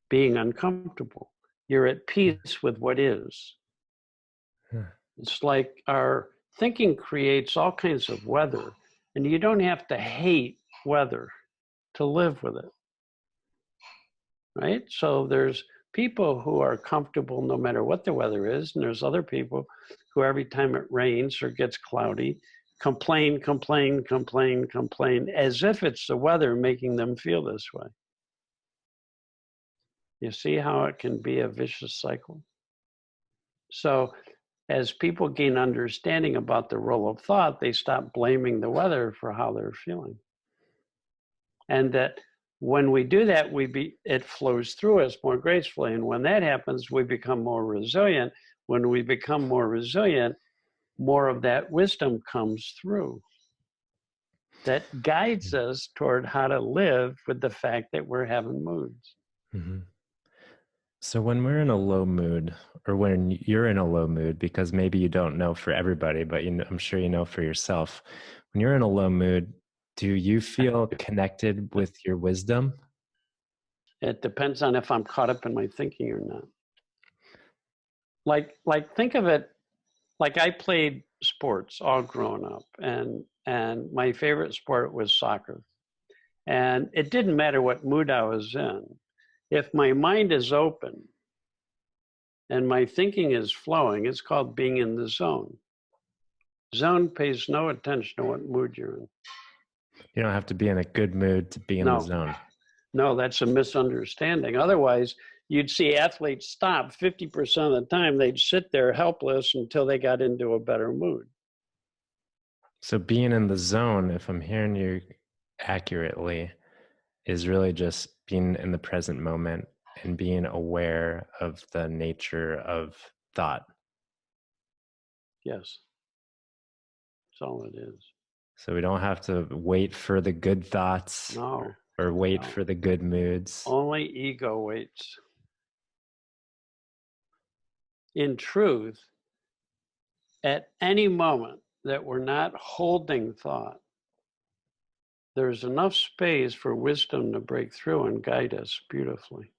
being uncomfortable. You're at peace with what is. Yeah. It's like our thinking creates all kinds of weather, and you don't have to hate weather to live with it, right? So there's people who are comfortable no matter what the weather is, and there's other people who every time it rains or gets cloudy, complain, as if it's the weather making them feel this way. You see how it can be a vicious cycle? So as people gain understanding about the role of thought, they stop blaming the weather for how they're feeling. And that when we do that, it flows through us more gracefully. And when that happens, we become more resilient. When we become more resilient, more of that wisdom comes through that guides us toward how to live with the fact that we're having moods. Mm-hmm. So when we're in a low mood, or when you're in a low mood, because maybe you don't know for everybody, but I'm sure you know for yourself, when you're in a low mood, do you feel connected with your wisdom? It depends on if I'm caught up in my thinking or not. Like think of it, like I played sports all growing up, and my favorite sport was soccer. And it didn't matter what mood I was in. If my mind is open and my thinking is flowing, it's called being in the zone. Zone pays no attention to what mood you're in. You don't have to be in a good mood to be in the zone. No, that's a misunderstanding. Otherwise, you'd see athletes stop 50% of the time. They'd sit there helpless until they got into a better mood. So being in the zone, if I'm hearing you accurately, is really just being in the present moment and being aware of the nature of thought. Yes. That's all it is. So we don't have to wait for the good thoughts or wait for the good moods. Only ego waits. In truth, at any moment that we're not holding thought, there's enough space for wisdom to break through and guide us beautifully.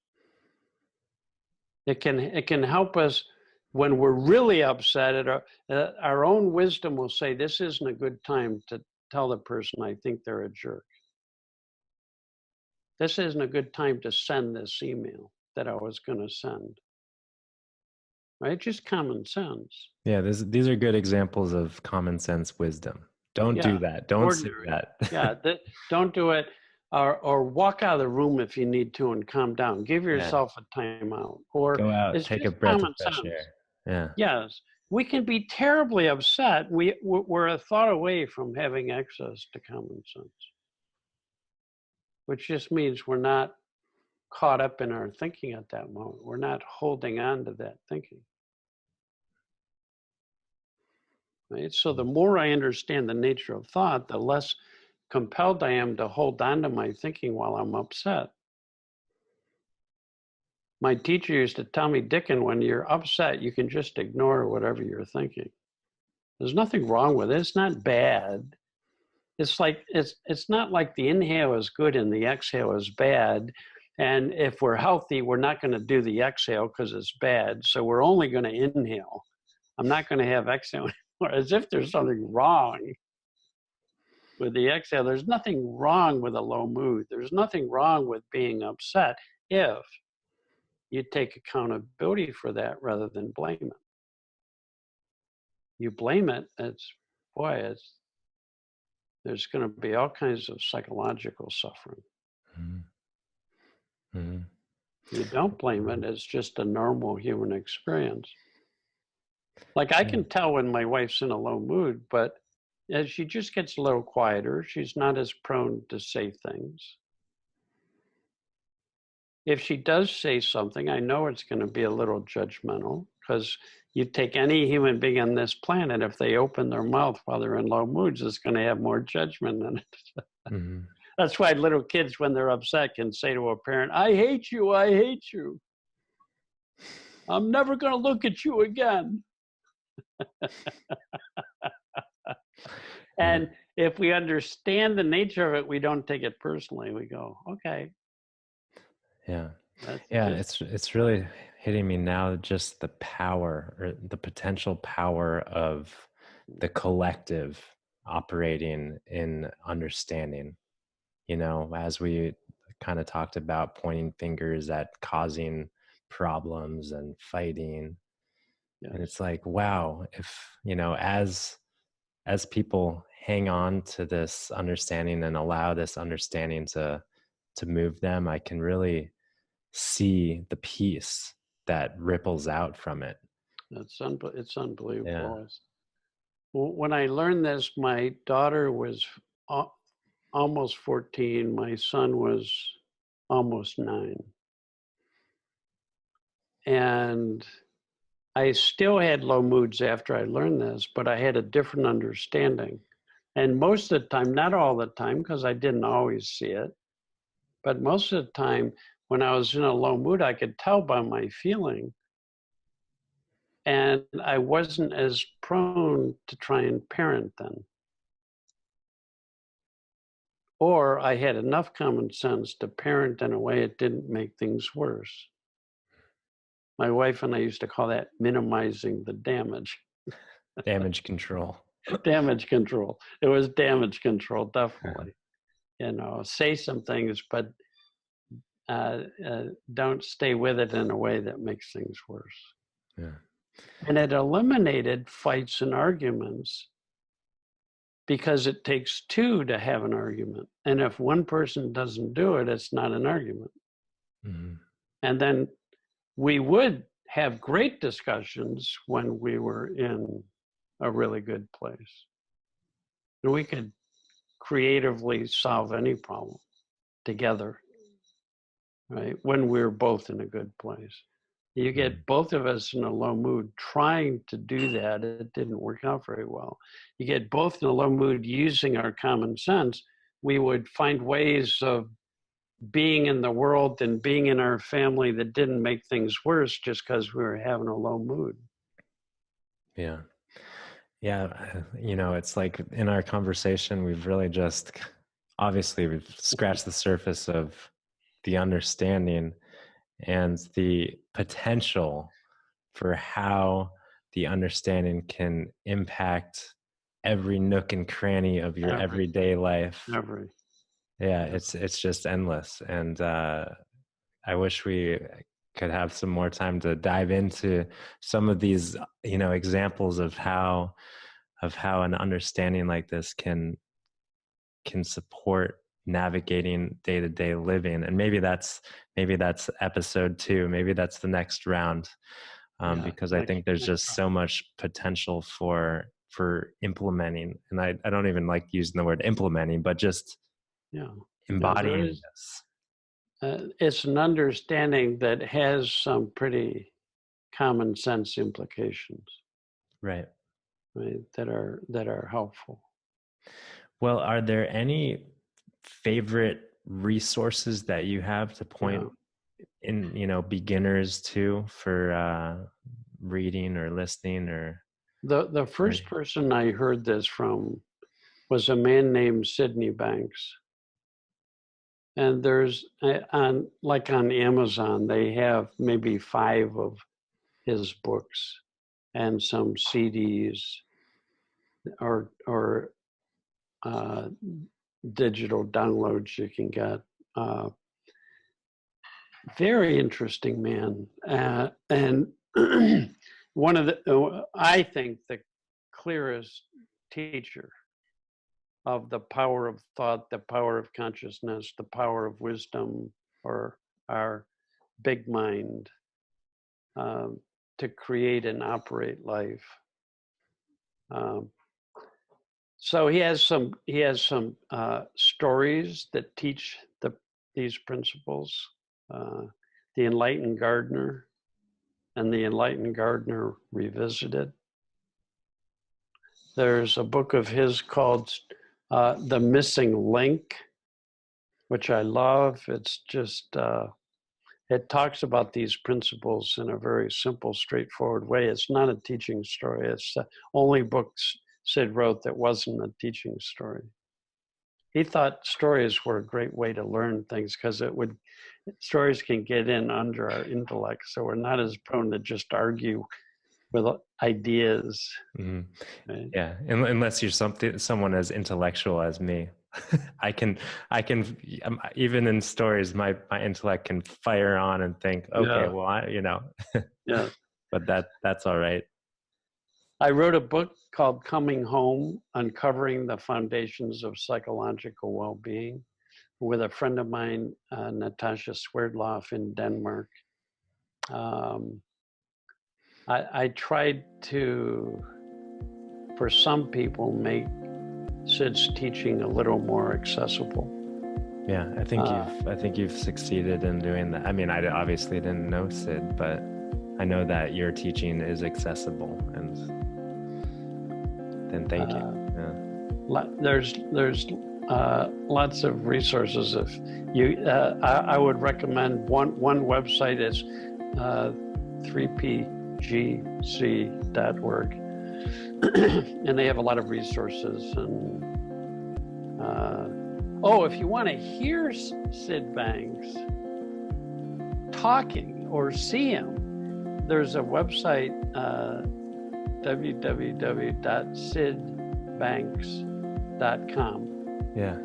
It can help us when we're really upset. Our own wisdom will say, this isn't a good time to tell the person I think they're a jerk. This isn't a good time to send this email that I was going to send. Right? Just common sense. Yeah, these are good examples of common sense wisdom. Don't do that. Don't say that. Don't do it. Or walk out of the room if you need to and calm down. Give yourself a timeout. Or go out, take a breath of fresh air. Yeah. Yes. We can be terribly upset. We're a thought away from having access to common sense, which just means we're not caught up in our thinking at that moment. We're not holding on to that thinking. Right? So the more I understand the nature of thought, the less compelled I am to hold on to my thinking while I'm upset. My teacher used to tell me, Dicken, when you're upset, you can just ignore whatever you're thinking. There's nothing wrong with it. It's not bad. It's like it's not like the inhale is good and the exhale is bad. And if we're healthy, we're not going to do the exhale because it's bad. So we're only going to inhale. I'm not going to have exhale anymore, as if there's something wrong with the exhale. There's nothing wrong with a low mood. There's nothing wrong with being upset if you take accountability for that rather than blame it. You blame it, it's boy, there's going to be all kinds of psychological suffering. Mm-hmm. Mm-hmm. You don't blame it. It's just a normal human experience. Like I can tell when my wife's in a low mood, but as she just gets a little quieter, she's not as prone to say things. If she does say something, I know it's going to be a little judgmental, because you take any human being on this planet, if they open their mouth while they're in low moods, it's going to have more judgment in it. Mm-hmm. That's why little kids, when they're upset, can say to a parent, I hate you, I hate you. I'm never going to look at you again. And if we understand the nature of it, we don't take it personally. We go, okay. Yeah. It's really hitting me now, just the power or the potential power of the collective operating in understanding, as we kind of talked about pointing fingers at causing problems and fighting. Yes. And it's like, wow, if, as people hang on to this understanding and allow this understanding to move them, I can really see the peace that ripples out from it. It's unbelievable. Yeah. When I learned this, my daughter was almost 14. My son was almost 9. And I still had low moods after I learned this, but I had a different understanding. And most of the time, not all the time, because I didn't always see it, but most of the time when I was in a low mood, I could tell by my feeling. And I wasn't as prone to try and parent then. Or I had enough common sense to parent in a way it didn't make things worse. My wife and I used to call that minimizing the damage. Damage control. Damage control. It was damage control, definitely. Say some things, but don't stay with it in a way that makes things worse. Yeah. And it eliminated fights and arguments, because it takes two to have an argument. And if one person doesn't do it, it's not an argument. Mm-hmm. And then we would have great discussions when we were in a really good place. And we could creatively solve any problem together, right? When we're both in a good place. You get both of us in a low mood trying to do that, it didn't work out very well. You get both in a low mood using our common sense, we would find ways of being in the world and being in our family that didn't make things worse just because we were having a low mood. Yeah. Yeah. It's like in our conversation, we've really obviously we've scratched the surface of the understanding and the potential for how the understanding can impact every nook and cranny of your everyday life. Yeah, it's just endless. And I wish we could have some more time to dive into some of these, examples of how an understanding like this can support navigating day-to-day living. And maybe that's episode 2, maybe that's the next round, because I think there's just so much potential for implementing. And I don't even like using the word implementing, but just embodying this. It's an understanding that has some pretty common sense implications, right, that are helpful. Well, are there any favorite resources that you have to point in, beginners to for reading or listening? Or the first person I heard this from was a man named Sydney Banks. And there's on Amazon, they have maybe 5 of his books and some CDs or digital downloads you can get. Very interesting man. And one of I think the clearest teacher of the power of thought, the power of consciousness, the power of wisdom, or our big mind, to create and operate life. So he has some stories that teach these principles. The Enlightened Gardener and the Enlightened Gardener Revisited. There's a book of his called The Missing Link, which I love. It's just, it talks about these principles in a very simple, straightforward way. It's not a teaching story. It's the only book Sid wrote that wasn't a teaching story. He thought stories were a great way to learn things because stories can get in under our intellect, so we're not as prone to just argue with ideas. Mm-hmm. Right? Yeah, unless you're someone as intellectual as me. I can even in stories, my intellect can fire on and think, okay, Yeah. well, Yeah. But that's all right. I wrote a book called Coming Home, Uncovering the Foundations of Psychological Well-Being, with a friend of mine, Natasha Swerdloff in Denmark. I tried to, for some people, make Sid's teaching a little more accessible. Yeah, I think you've succeeded in doing that. I mean, I obviously didn't know Sid, but I know that your teaching is accessible, and then thank you. Yeah. There's lots of resources. If you, I would recommend one website is 3pgc.org, and they have a lot of resources. And if you want to hear Sid Banks talking or see him, there's a website, www.sidbanks.com. Yeah.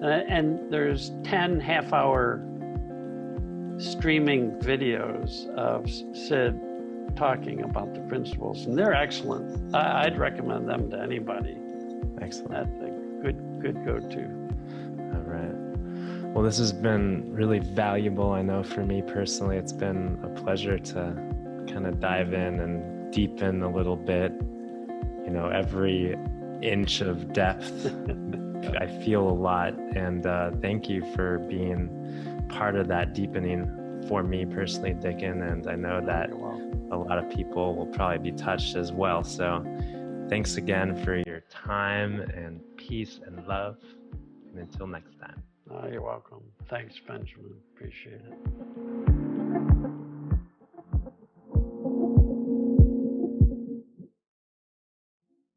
And there's 10 half-hour streaming videos of Sid talking about the principles, and they're excellent. I'd recommend them to anybody. Excellent. That's a good go-to. All right. Well, this has been really valuable. I know for me personally, it's been a pleasure to kind of dive in and deepen a little bit. Every inch of depth, I feel a lot. And thank you for being part of that deepening for me personally, Dicken. And I know that a lot of people will probably be touched as well. So thanks again for your time and peace and love. And until next time. You're welcome. Thanks, Benjamin. Appreciate it.